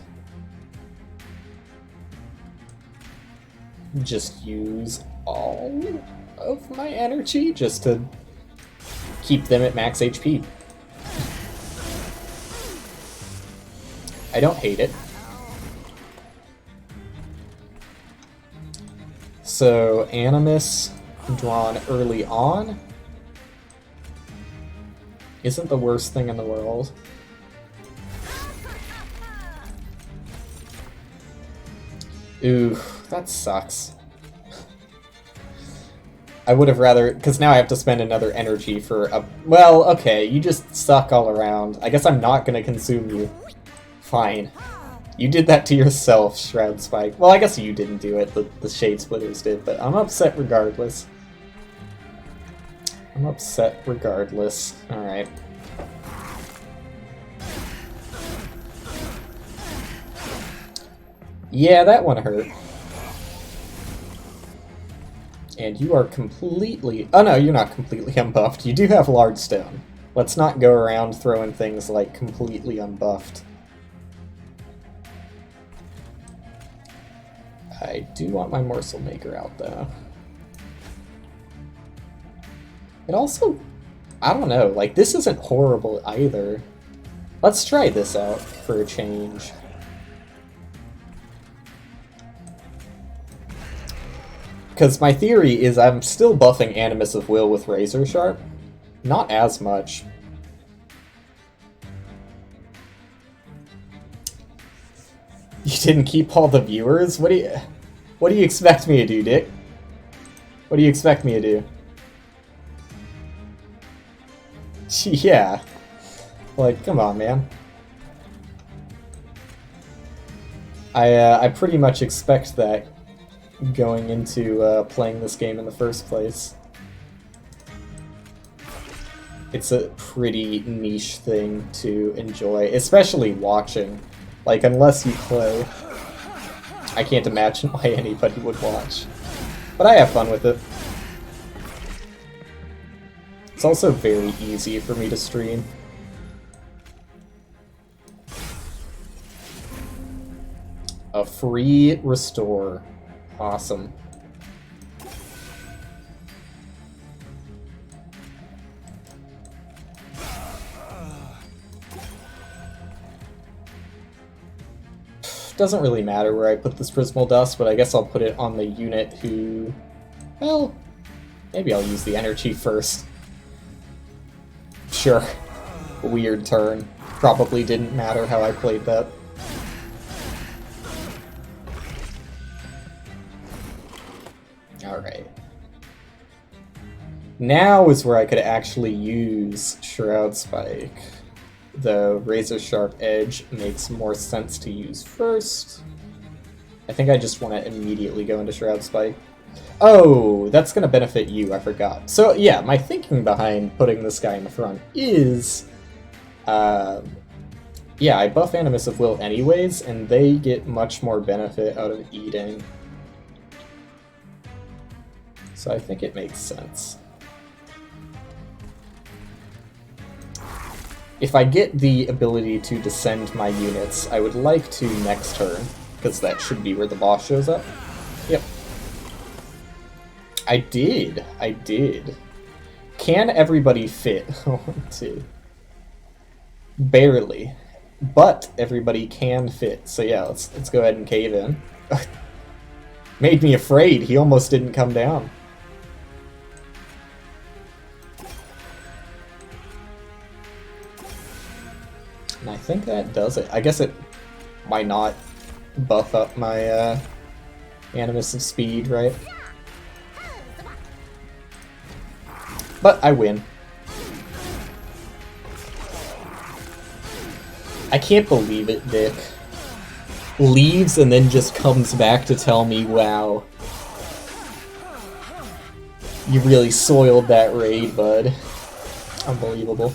just use all of my energy just to keep them at max HP. I don't hate it. So, Animus drawn early on isn't the worst thing in the world. Ooh, that sucks. I would have rather, because now I have to spend another energy for a... Well, okay, you just suck all around. I guess I'm not going to consume you. Fine. You did that to yourself, Shroud Spike. Well, I guess you didn't do it, the Shade Splitters did, but I'm upset regardless. I'm upset regardless. Alright. Yeah, that one hurt. And you are completely... Oh no, you're not completely unbuffed. You do have Large Stone. Let's not go around throwing things like completely unbuffed. I do want my Morsel Maker out, though. It also, I don't know, like, this isn't horrible either. Let's try this out for a change. Because my theory is I'm still buffing Animus of Will with Razor Sharp. Not as much. You didn't keep all the viewers? What do you expect me to do, Dick? What do you expect me to do? Yeah. Like, come on, man. I pretty much expect that going into playing this game in the first place. It's a pretty niche thing to enjoy, especially watching. Like, unless you play, I can't imagine why anybody would watch. But I have fun with it. It's also very easy for me to stream. A free restore. Awesome. Doesn't really matter where I put this Prismal Dust, but I guess I'll put it on the unit who... Well, maybe I'll use the energy first. Sure. Weird turn. Probably didn't matter how I played that. Alright. Now is where I could actually use Shroud Spike. The Razor Sharp Edge makes more sense to use first. I think I just want to immediately go into Shroud Spike. Oh, that's going to benefit you, I forgot. So yeah, my thinking behind putting this guy in the front is... yeah, I buff Animus of Will anyways, and they get much more benefit out of eating. So I think it makes sense. If I get the ability to descend my units, I would like to next turn, because that should be where the boss shows up. Yep. I did. Can everybody fit? 1, 2. Barely. But everybody can fit. So yeah, let's go ahead and cave in. Made me afraid. He almost didn't come down. And I think that does it. I guess it might not buff up my Animus of Speed, right? But I win. I can't believe it, Dick. Leaves and then just comes back to tell me, wow. You really soiled that raid, bud. Unbelievable.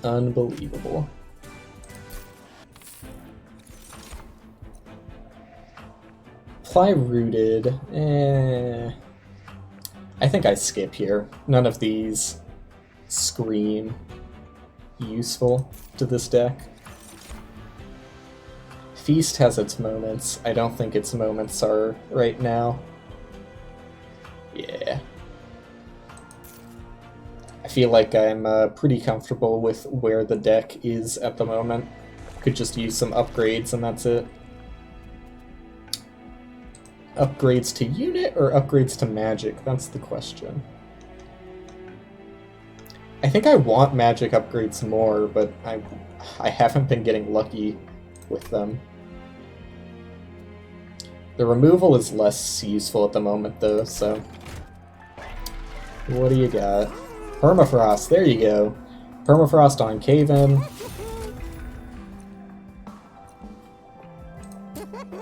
Unbelievable. Apply Rooted. I think I skip here. None of these scream useful to this deck. Feast has its moments. I don't think its moments are right now. Yeah. I feel like I'm pretty comfortable with where the deck is at the moment. Could just use some upgrades and that's it. Upgrades to unit or upgrades to magic? That's the question. I think I want magic upgrades more, but I haven't been getting lucky with them. The removal is less useful at the moment though, so... What do you got? Permafrost, there you go. Permafrost on Cave-In.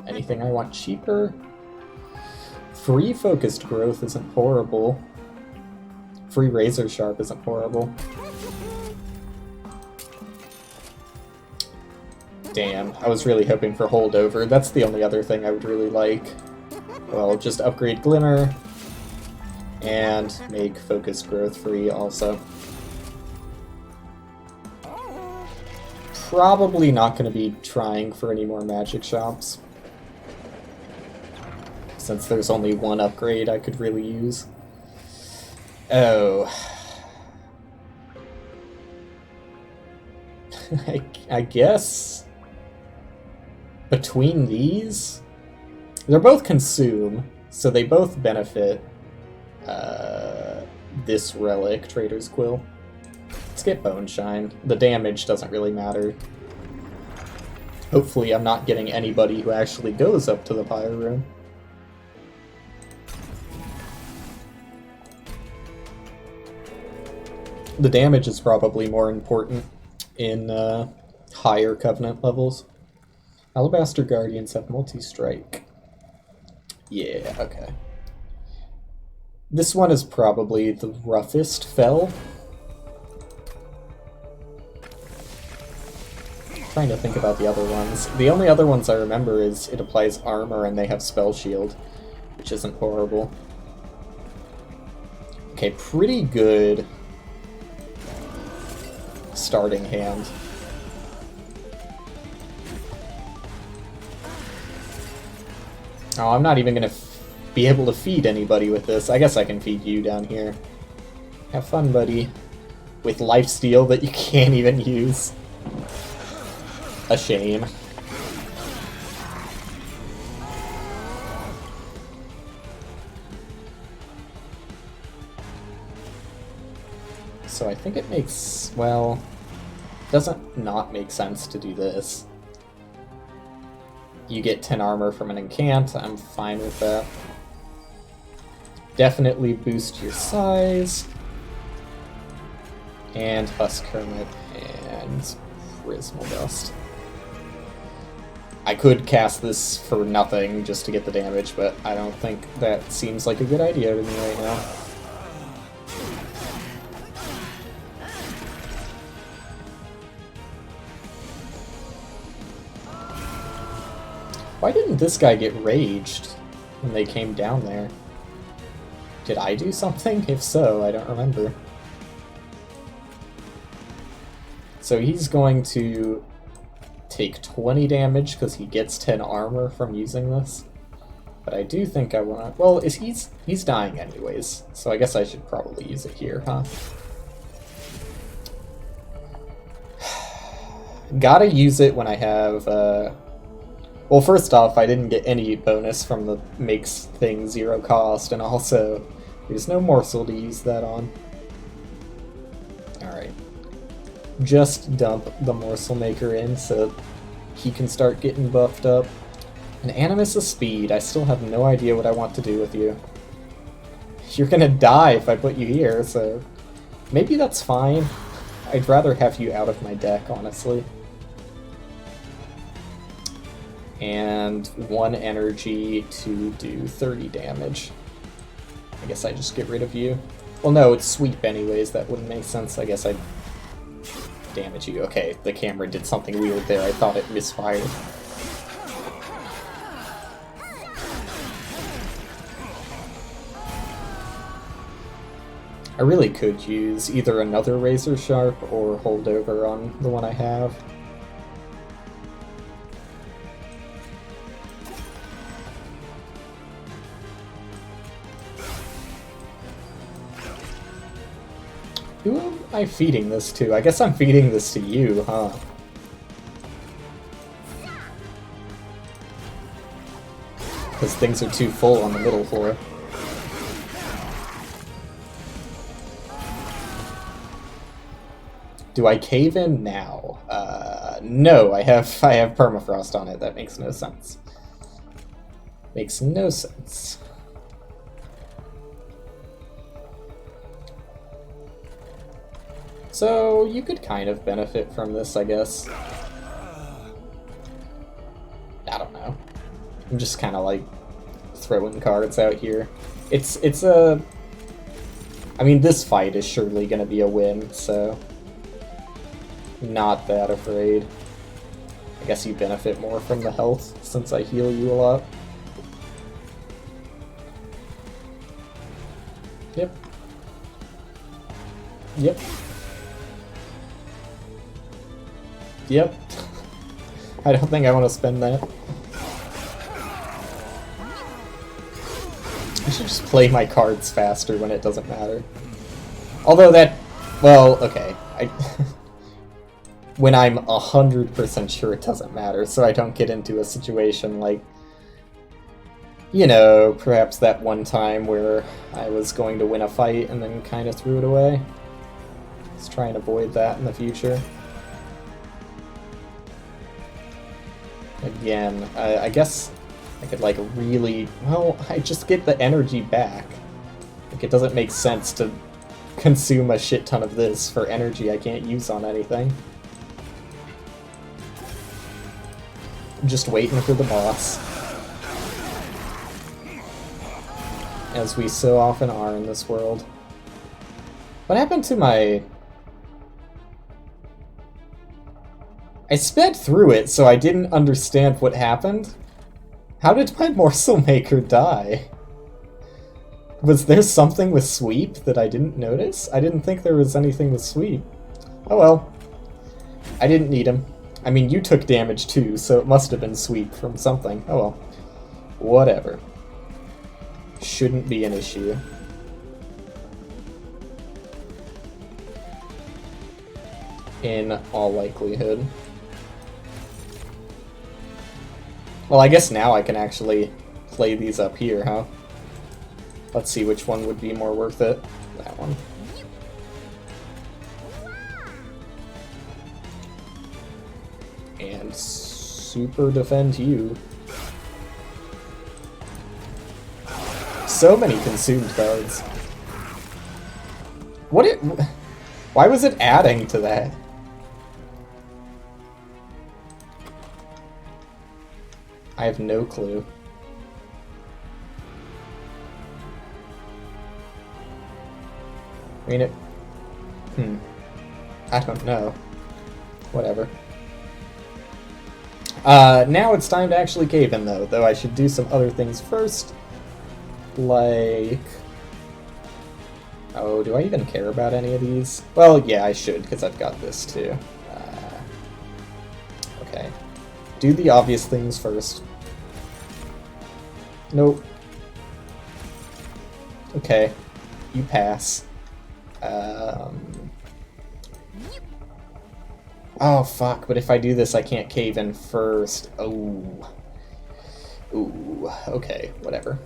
Anything I want cheaper? Free Focused Growth isn't horrible. Free Razor Sharp isn't horrible. Damn, I was really hoping for Holdover. That's the only other thing I would really like. Well, just upgrade Glimmer. And make Focused Growth free also. Probably not going to be trying for any more magic shops. Since there's only one upgrade I could really use. Oh. I guess between these, they're both consume, so they both benefit this relic, Trader's Quill. Let's get Bone Shine. The damage doesn't really matter. Hopefully I'm not getting anybody who actually goes up to the Pyre Room. The damage is probably more important in higher Covenant levels. Alabaster Guardians have multi-strike. Yeah, okay. This one is probably the roughest fell. Trying to think about the other ones. The only other ones I remember is it applies armor and they have spell shield, which isn't horrible. Okay, pretty good starting hand. Oh, I'm not even gonna be able to feed anybody with this. I guess I can feed you down here. Have fun, buddy. With lifesteal that you can't even use. A shame. So I think it makes, well, doesn't not make sense to do this. You get 10 armor from an incant, I'm fine with that. Definitely boost your size. And Husk Hermit and Prismal Dust. I could cast this for nothing just to get the damage, but I don't think that seems like a good idea to me right now. Why didn't this guy get raged when they came down there? Did I do something? If so, I don't remember. So he's going to take 20 damage because he gets 10 armor from using this. But I do think I want to... Well, he's dying anyways, so I guess I should probably use it here, huh? Gotta use it when I have... Well, first off, I didn't get any bonus from the makes thing 0 cost, and also there's no morsel to use that on. Alright. Just dump the morsel maker in so he can start getting buffed up. An Animus of Speed. I still have no idea what I want to do with you. You're gonna die if I put you here, so maybe that's fine. I'd rather have you out of my deck, honestly. And 1 energy to do 30 damage. I guess I just get rid of you. Well, no, it's sweep anyways, that wouldn't make sense. I guess I'd damage you. Okay, the camera did something weird there. I thought it misfired. I really could use either another Razor Sharp or Holdover on the one I have. Who am I feeding this to? I guess I'm feeding this to you, huh? Because things are too full on the middle floor. Do I cave in now? No, I have permafrost on it. That makes no sense. Makes no sense. So, you could kind of benefit from this, I guess. I don't know. I'm just kind of like throwing cards out here. It's a... I mean, this fight is surely going to be a win, so... Not that afraid. I guess you benefit more from the health, since I heal you a lot. Yep. Yep. Yep. I don't think I want to spend that. I should just play my cards faster when it doesn't matter. Although that... Well, okay. When I'm 100% sure it doesn't matter, so I don't get into a situation like, you know, perhaps that one time where I was going to win a fight and then kind of threw it away. Let's try and avoid that in the future. Again, I guess I could, like, really... Well, I just get the energy back. Like, it doesn't make sense to consume a shit ton of this for energy I can't use on anything. I'm just waiting for the boss. As we so often are in this world. What happened to my... I sped through it, so I didn't understand what happened. How did my morsel maker die? Was there something with sweep that I didn't notice? I didn't think there was anything with sweep. Oh well. I didn't need him. I mean, you took damage too, so it must have been sweep from something. Oh well. Whatever. Shouldn't be an issue. In all likelihood. Well, I guess now I can actually play these up here, huh? Let's see which one would be more worth it. That one. And super defend you. So many consumed cards. What it... Why was it adding to that? I have no clue. I mean, I don't know. Whatever. Now it's time to actually cave in, though I should do some other things first. Like... Oh, do I even care about any of these? Well, yeah, I should, because I've got this, too. Okay. Do the obvious things first. Nope. Okay. You pass. Oh, fuck, but if I do this, I can't cave in first. Oh. Ooh, okay, whatever.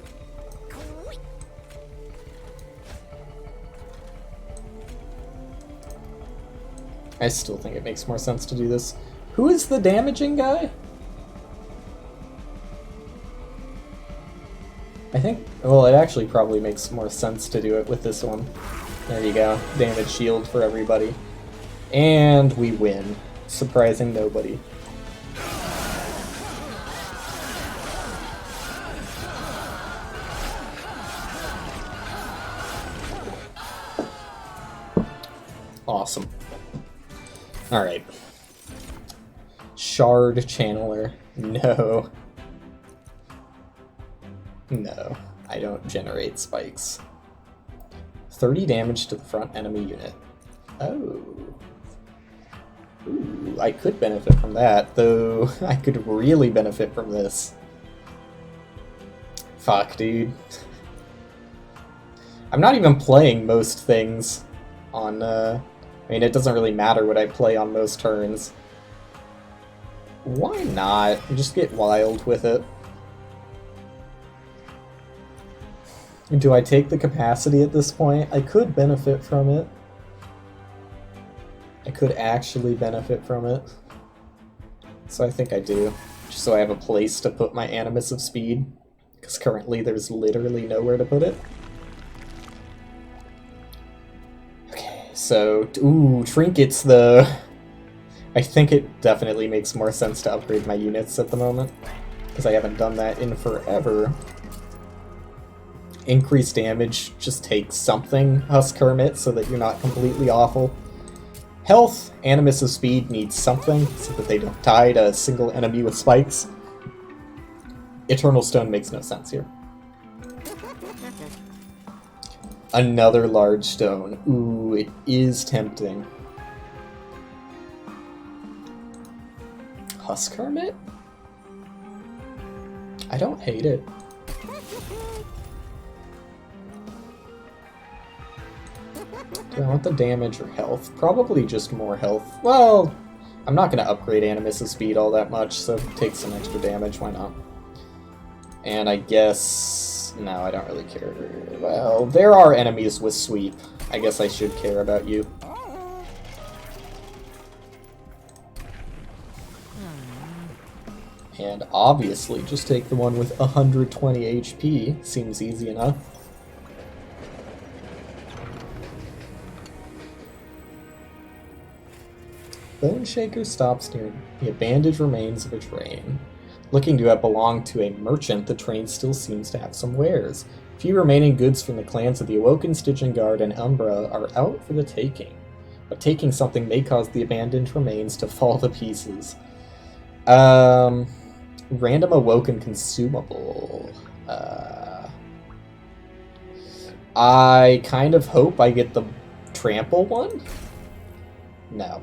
I still think it makes more sense to do this. Who is the damaging guy? I think, well, it actually probably makes more sense to do it with this one. There you go, damage shield for everybody. And we win, surprising nobody. Awesome. Alright. Shard Channeler. No. No, I don't generate spikes. 30 damage to the front enemy unit. Oh. Ooh, I could benefit from that, though I could really benefit from this. Fuck, dude. I'm not even playing most things on, I mean, it doesn't really matter what I play on most turns. Why not? Just get wild with it. Do I take the capacity at this point? I could benefit from it. I could actually benefit from it. So I think I do. Just so I have a place to put my Animus of Speed. Because currently there's literally nowhere to put it. Okay, so... Ooh, trinkets though. I think it definitely makes more sense to upgrade my units at the moment. Because I haven't done that in forever. Increased damage, just take something, Husk Hermit, so that you're not completely awful. Health, Animus of Speed needs something, so that they don't die to a single enemy with spikes. Eternal Stone makes no sense here. Another large stone. Ooh, it is tempting. Husk Hermit? I don't hate it. Do I want the damage or health? Probably just more health. Well, I'm not going to upgrade Animus' speed all that much, so take some extra damage, why not? And I guess... no, I don't really care. Well, there are enemies with sweep. I guess I should care about you. And obviously, just take the one with 120 HP. Seems easy enough. Bone Shaker stops near the abandoned remains of a train. Looking to have belonged to a merchant, the train still seems to have some wares. Few remaining goods from the clans of the Awoken, Stygian Guard, and Umbra are out for the taking. But taking something may cause the abandoned remains to fall to pieces. Random Awoken consumable. I kind of hope I get the trample one? No.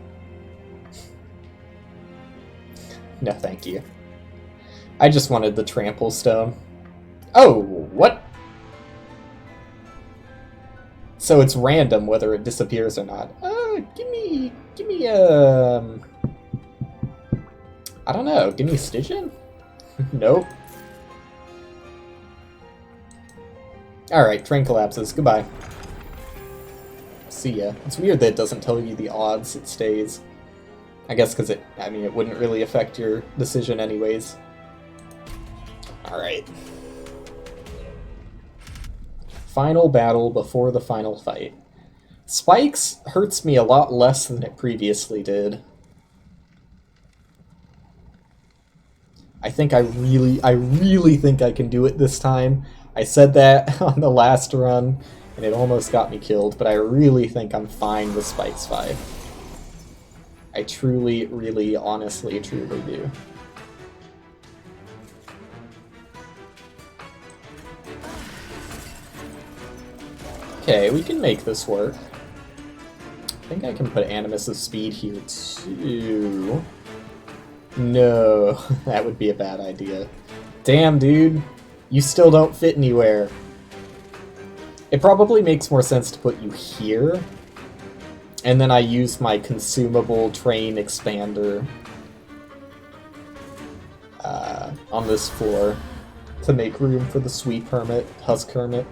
No, thank you. I just wanted the trample stone. Oh, what? So it's random whether it disappears or not. Give me, I don't know, give me Stygian? Nope. Alright, train collapses, goodbye. See ya. It's weird that it doesn't tell you the odds, it stays. I guess because it wouldn't really affect your decision anyways. Alright. Final battle before the final fight. Spikes hurts me a lot less than it previously did. I really think I can do it this time. I said that on the last run, and it almost got me killed, but I really think I'm fine with Spikes 5. I truly, really, honestly, truly do. Okay, we can make this work. I think I can put Animus of Speed here too. No, that would be a bad idea. Damn, dude. You still don't fit anywhere. It probably makes more sense to put you here. And then I use my consumable train expander on this floor to make room for the Sweep Hermit, Husk Hermit.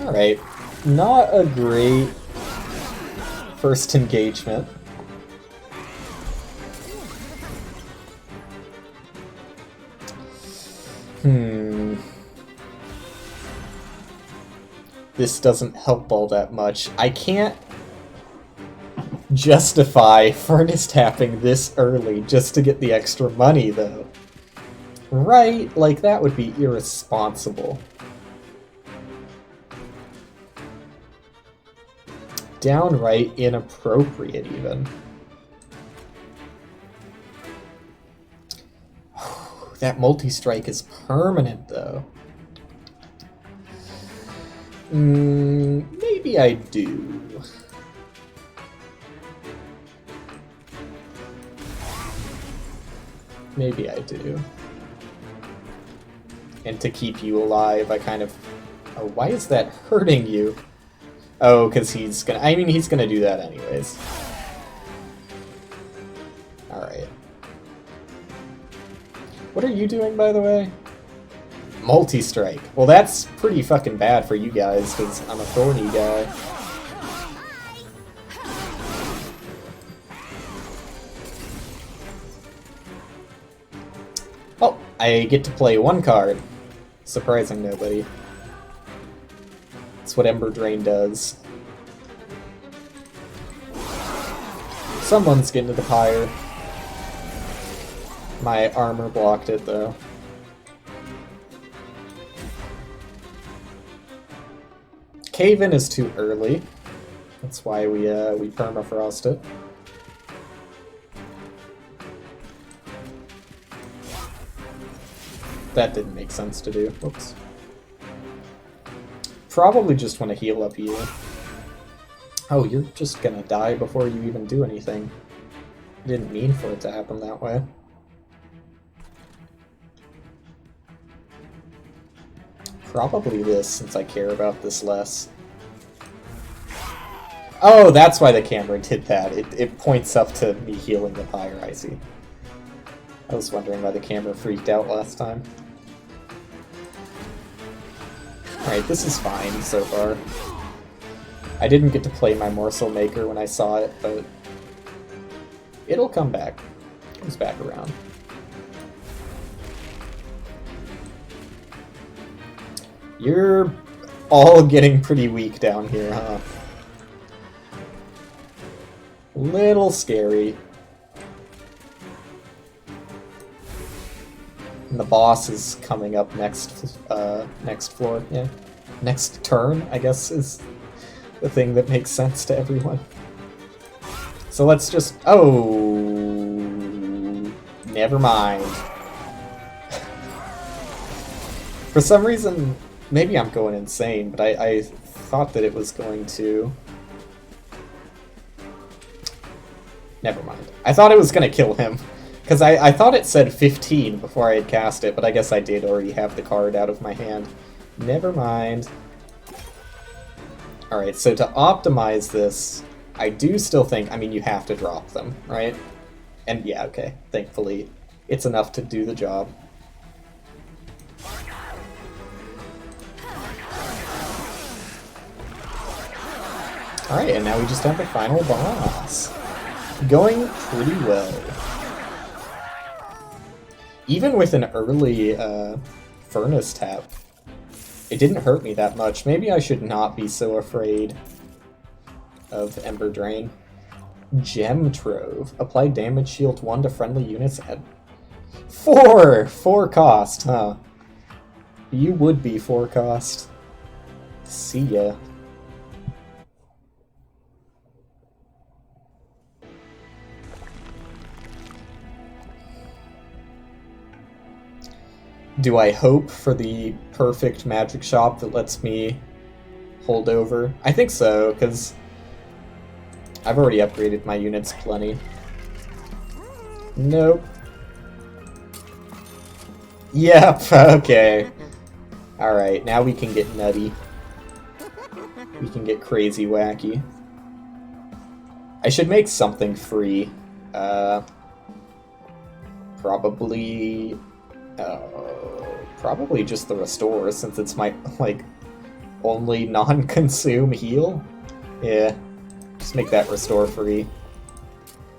Alright, not a great first engagement. This doesn't help all that much. I can't justify furnace tapping this early just to get the extra money, though. Right? Like, that would be irresponsible. Downright inappropriate, even. That multi-strike is permanent, though. Maybe I do. Maybe I do. And to keep you alive, I kind of... Oh, why is that hurting you? Oh, because he's gonna... I mean, he's gonna do that anyways. Alright. What are you doing, by the way? Multi-strike. Well, that's pretty fucking bad for you guys, because I'm a thorny guy. Oh, I get to play one card. Surprising nobody. That's what Ember Drain does. Someone's getting to the pyre. My armor blocked it, though. Cave-in is too early. That's why we permafrost it. That didn't make sense to do. Whoops. Probably just want to heal up you. Oh, you're just gonna die before you even do anything. Didn't mean for it to happen that way. Probably this, since I care about this less. Oh, that's why the camera did that. It points up to me healing the pyre, I see. I was wondering why the camera freaked out last time. Alright, this is fine so far. I didn't get to play my morsel maker when I saw it, but it'll come back. It comes back around. You're all getting pretty weak down here, huh? Little scary. And the boss is coming up next floor, yeah. Next turn, I guess, is the thing that makes sense to everyone. So let's just... Oh... Never mind. For some reason, maybe I'm going insane, but I thought that it was going to... Never mind. I thought it was going to kill him. Because I thought it said 15 before I had cast it, but I guess I did already have the card out of my hand. Never mind. Alright, so to optimize this, I do still think, I mean, you have to drop them, right? And yeah, okay, thankfully, it's enough to do the job. Alright, and now we just have the final boss. Going pretty well. Even with an early furnace tap, it didn't hurt me that much. Maybe I should not be so afraid of Ember Drain. Gem Trove. Apply damage shield 1 to friendly units at 4! 4 cost, huh? You would be 4 cost. See ya. Do I hope for the perfect magic shop that lets me hold over? I think so, because I've already upgraded my units plenty. Nope. Yep, okay. Alright, now we can get nutty. We can get crazy wacky. I should make something free. Probably... probably just the restore, since it's my, like, only non-consume heal. Yeah, just make that restore free.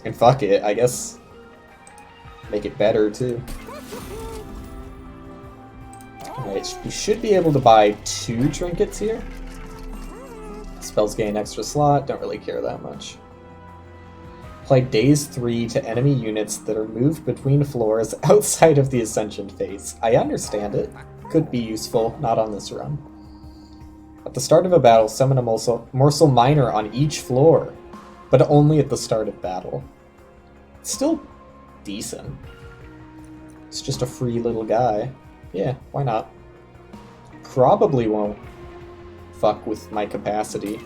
And fuck it, I guess make it better, too. Alright, you should be able to buy 2 trinkets here. Spells gain extra slot, don't really care that much. Apply Daze 3 to enemy units that are moved between floors outside of the Ascension phase. I understand it. Could be useful, not on this run. At the start of a battle, summon a morsel minor on each floor, but only at the start of battle. It's still decent. It's just a free little guy. Yeah, why not? Probably won't fuck with my capacity.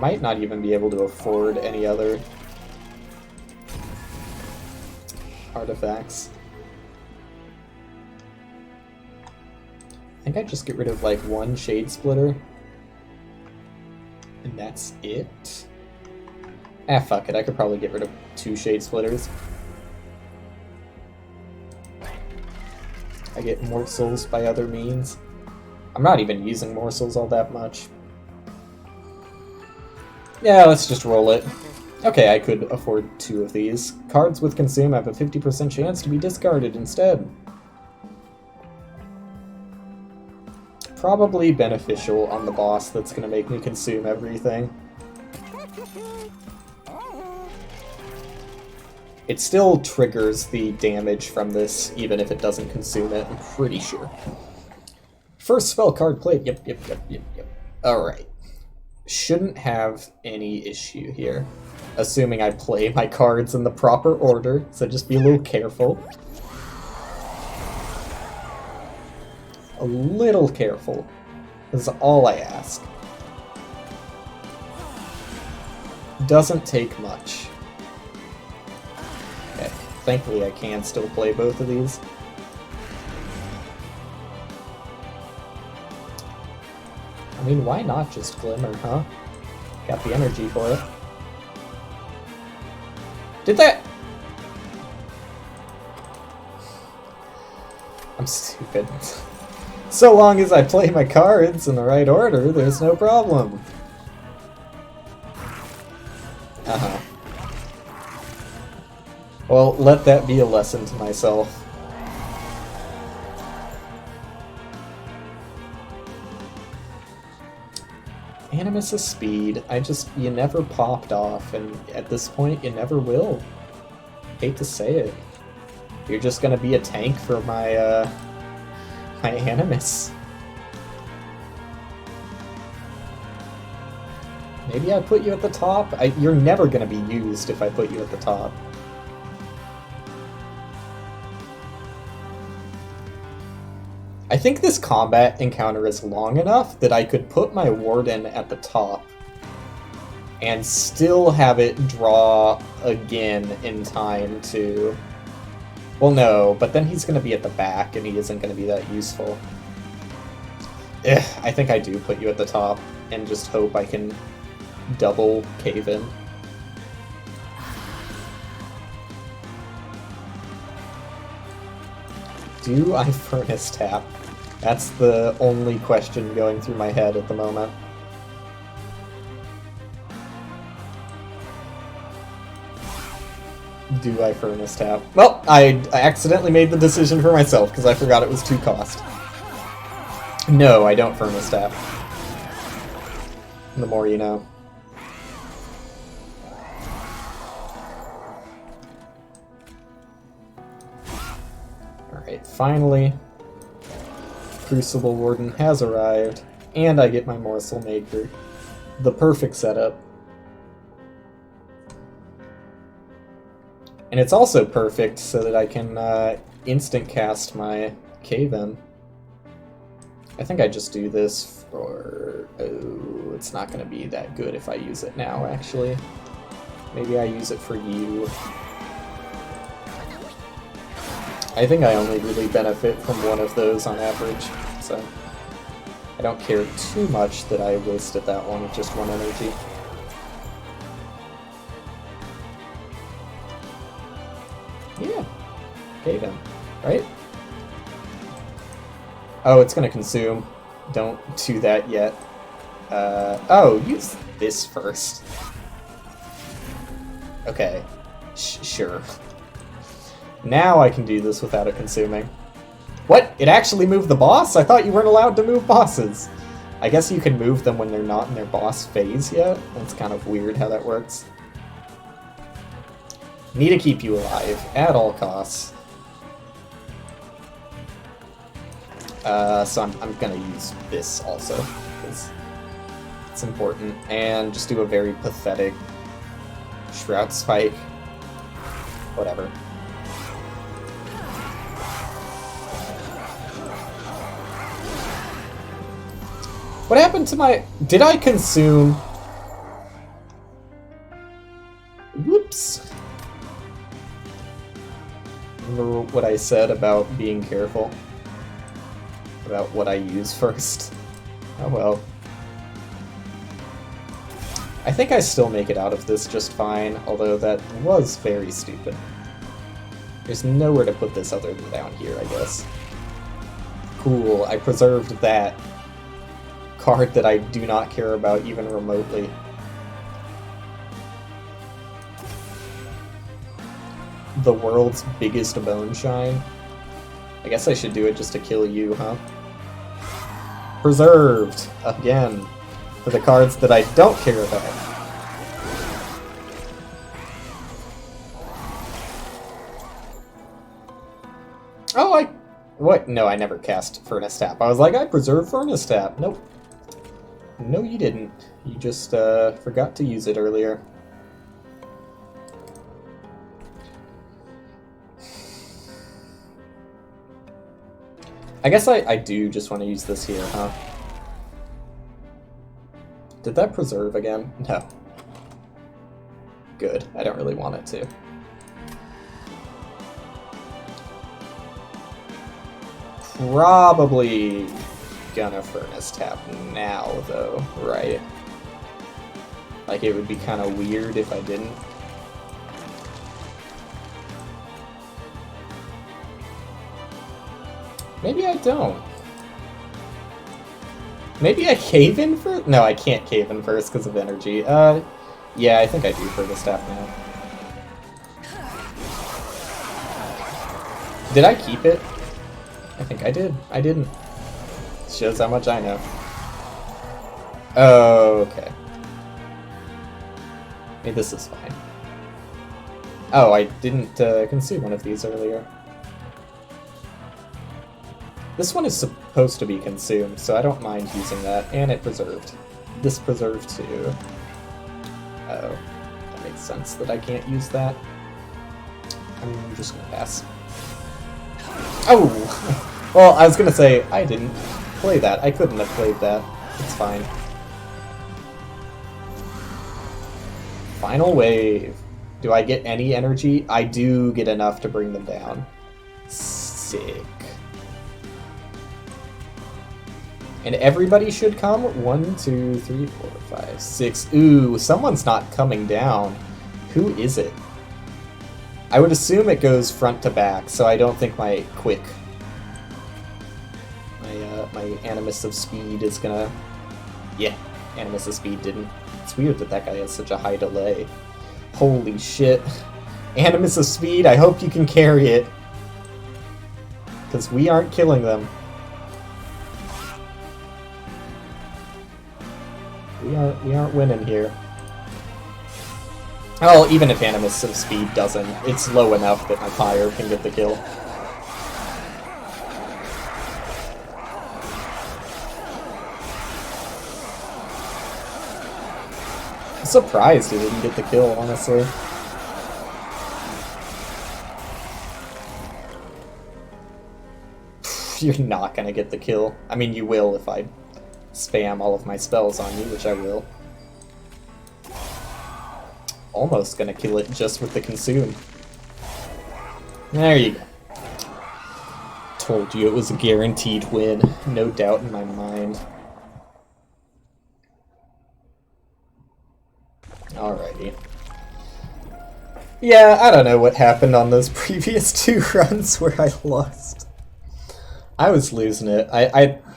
Might not even be able to afford any other artifacts. I think I just get rid of like 1 Shade Splitter. And that's it. Ah, fuck it, I could probably get rid of 2 Shade Splitters. I get morsels by other means. I'm not even using morsels all that much. Yeah, let's just roll it. Okay, I could afford 2 of these. Cards with Consume have a 50% chance to be discarded instead. Probably beneficial on the boss that's gonna make me consume everything. It still triggers the damage from this, even if it doesn't consume it, I'm pretty sure. First spell card played. Yep. Alright. Shouldn't have any issue here. Assuming I play my cards in the proper order, so just be a little careful. A little careful is all I ask. Doesn't take much. Okay, thankfully I can still play both of these. I mean, why not just Glimmer, huh? Got the energy for it. Did that... I'm stupid. So long as I play my cards in the right order, there's no problem. Uh-huh. Well, let that be a lesson to myself. Animus' speed, you never popped off, and at this point, you never will. Hate to say it. You're just gonna be a tank for my, my Animus. Maybe I put you at the top? You're never gonna be used if I put you at the top. I think this combat encounter is long enough that I could put my Warden at the top and still have it draw again in time to... Well, no, but then he's going to be at the back and he isn't going to be that useful. I think I do put you at the top and just hope I can double cave in. Do I Furnace Tap? That's the only question going through my head at the moment. Do I Furnace Tap? Well, I accidentally made the decision for myself because I forgot it was 2 cost. No, I don't Furnace Tap. The more you know. Alright, finally, Crucible Warden has arrived, and I get my Morsel Maker. The perfect setup. And it's also perfect so that I can instant cast my Cave-In. I think I just do this for... Oh, it's not going to be that good if I use it now, actually. Maybe I use it for you. I think I only really benefit from one of those on average, so I don't care too much that I wasted that one with just 1 energy. Yeah, Cave-In, right? Oh, it's gonna consume. Don't do that yet. Oh, use this first. Okay, sure. Now I can do this without it consuming. What? It actually moved the boss? I thought you weren't allowed to move bosses. I guess you can move them when they're not in their boss phase yet. That's kind of weird how that works. Need to keep you alive at all costs. So I'm gonna use this also, because it's important. And just do a very pathetic Shroud Spike. Whatever. What happened to my... Did I consume... Whoops. Remember what I said about being careful? About what I use first? Oh well. I think I still make it out of this just fine, although that was very stupid. There's nowhere to put this other than down here, I guess. Cool, I preserved that card that I do not care about even remotely. The world's biggest bone shine. I guess I should do it just to kill you, huh? Preserved! Again. For the cards that I don't care about. Oh, what? No, I never cast Furnace Tap. I was like, I preserved Furnace Tap. Nope. No, you didn't. You just forgot to use it earlier. I guess I do just want to use this here, huh? Did that preserve again? No. Good. I don't really want it to. Probably gonna Furnace Tap now, though, right? Like, it would be kind of weird if I didn't. Maybe I don't. Maybe I cave in first? No, I can't cave in first because of energy. Yeah, I think I do Furnace Tap now. Did I keep it? I think I did. I didn't. Shows how much I know. Oh, okay. Hey, this is fine. Oh, I didn't consume one of these earlier. This one is supposed to be consumed, so I don't mind using that, and it preserved. This preserved too. Oh, that makes sense that I can't use that. I'm just gonna pass. Oh! Well, I was gonna say, I didn't play that. I couldn't have played that. It's fine. Final wave. Do I get any energy? I do get enough to bring them down. Sick. And everybody should come. 1, 2, 3, 4, 5, 6. Ooh, someone's not coming down. Who is it? I would assume it goes front to back, so I don't think my quick... My Animus of Speed is gonna... Yeah, Animus of Speed didn't. It's weird that that guy has such a high delay. Holy shit. Animus of Speed, I hope you can carry it. Because we aren't killing them. We aren't winning here. Oh, even if Animus of Speed doesn't, it's low enough that my Pyre can get the kill. I'm surprised he didn't get the kill, honestly. You're not gonna get the kill. I mean, you will if I spam all of my spells on you, which I will. Almost gonna kill it just with the consume. There you go. Told you it was a guaranteed win. No doubt in my mind. Alrighty. Yeah, I don't know what happened on those previous 2 runs where I lost. I was losing it.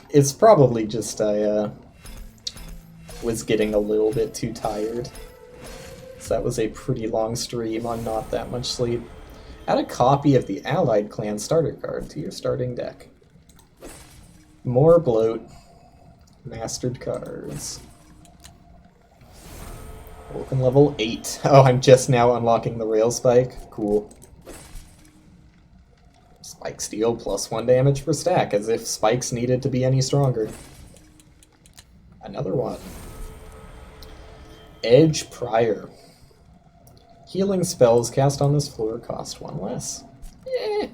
It's probably just I was getting a little bit too tired. So that was a pretty long stream on not that much sleep. Add a copy of the Allied Clan starter card to your starting deck. More bloat. Mastered cards. Vulcan level 8. Oh, I'm just now unlocking the Rail Spike. Cool. Spike Steel plus 1 damage per stack, as if spikes needed to be any stronger. Another one. Edge Prior. Healing spells cast on this floor cost 1 less. Eh.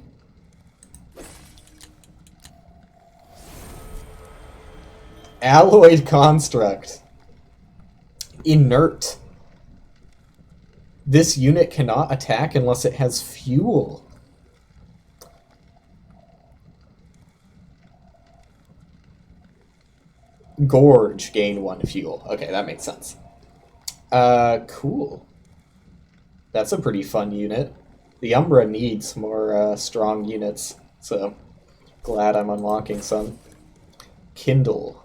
Alloyed Construct. Inert. This unit cannot attack unless it has fuel. Gorge, gain 1 fuel. Okay, that makes sense. Cool. That's a pretty fun unit. The Umbra needs more strong units, so glad I'm unlocking some. Kindle.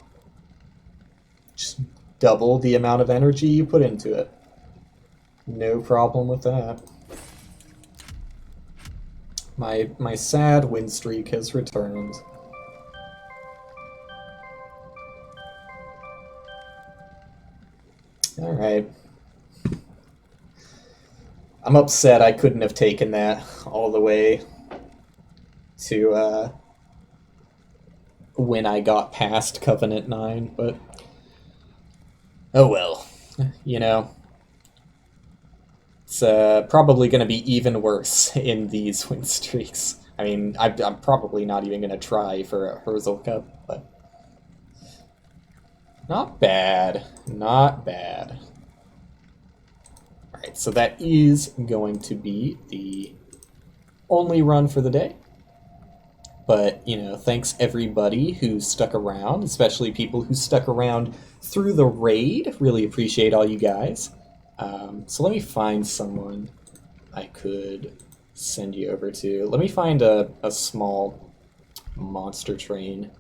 Just double the amount of energy you put into it. No problem with that. My sad win streak has returned. Alright. I'm upset I couldn't have taken that all the way to when I got past Covenant 9, but oh well, you know. It's probably going to be even worse in these win streaks. I mean, I'm probably not even going to try for a Herzl Cup, but not bad. Not bad. Alright, so that is going to be the only run for the day. But, you know, thanks everybody who stuck around, especially people who stuck around through the raid. Really appreciate all you guys. So let me find someone I could send you over to. Let me find a small monster train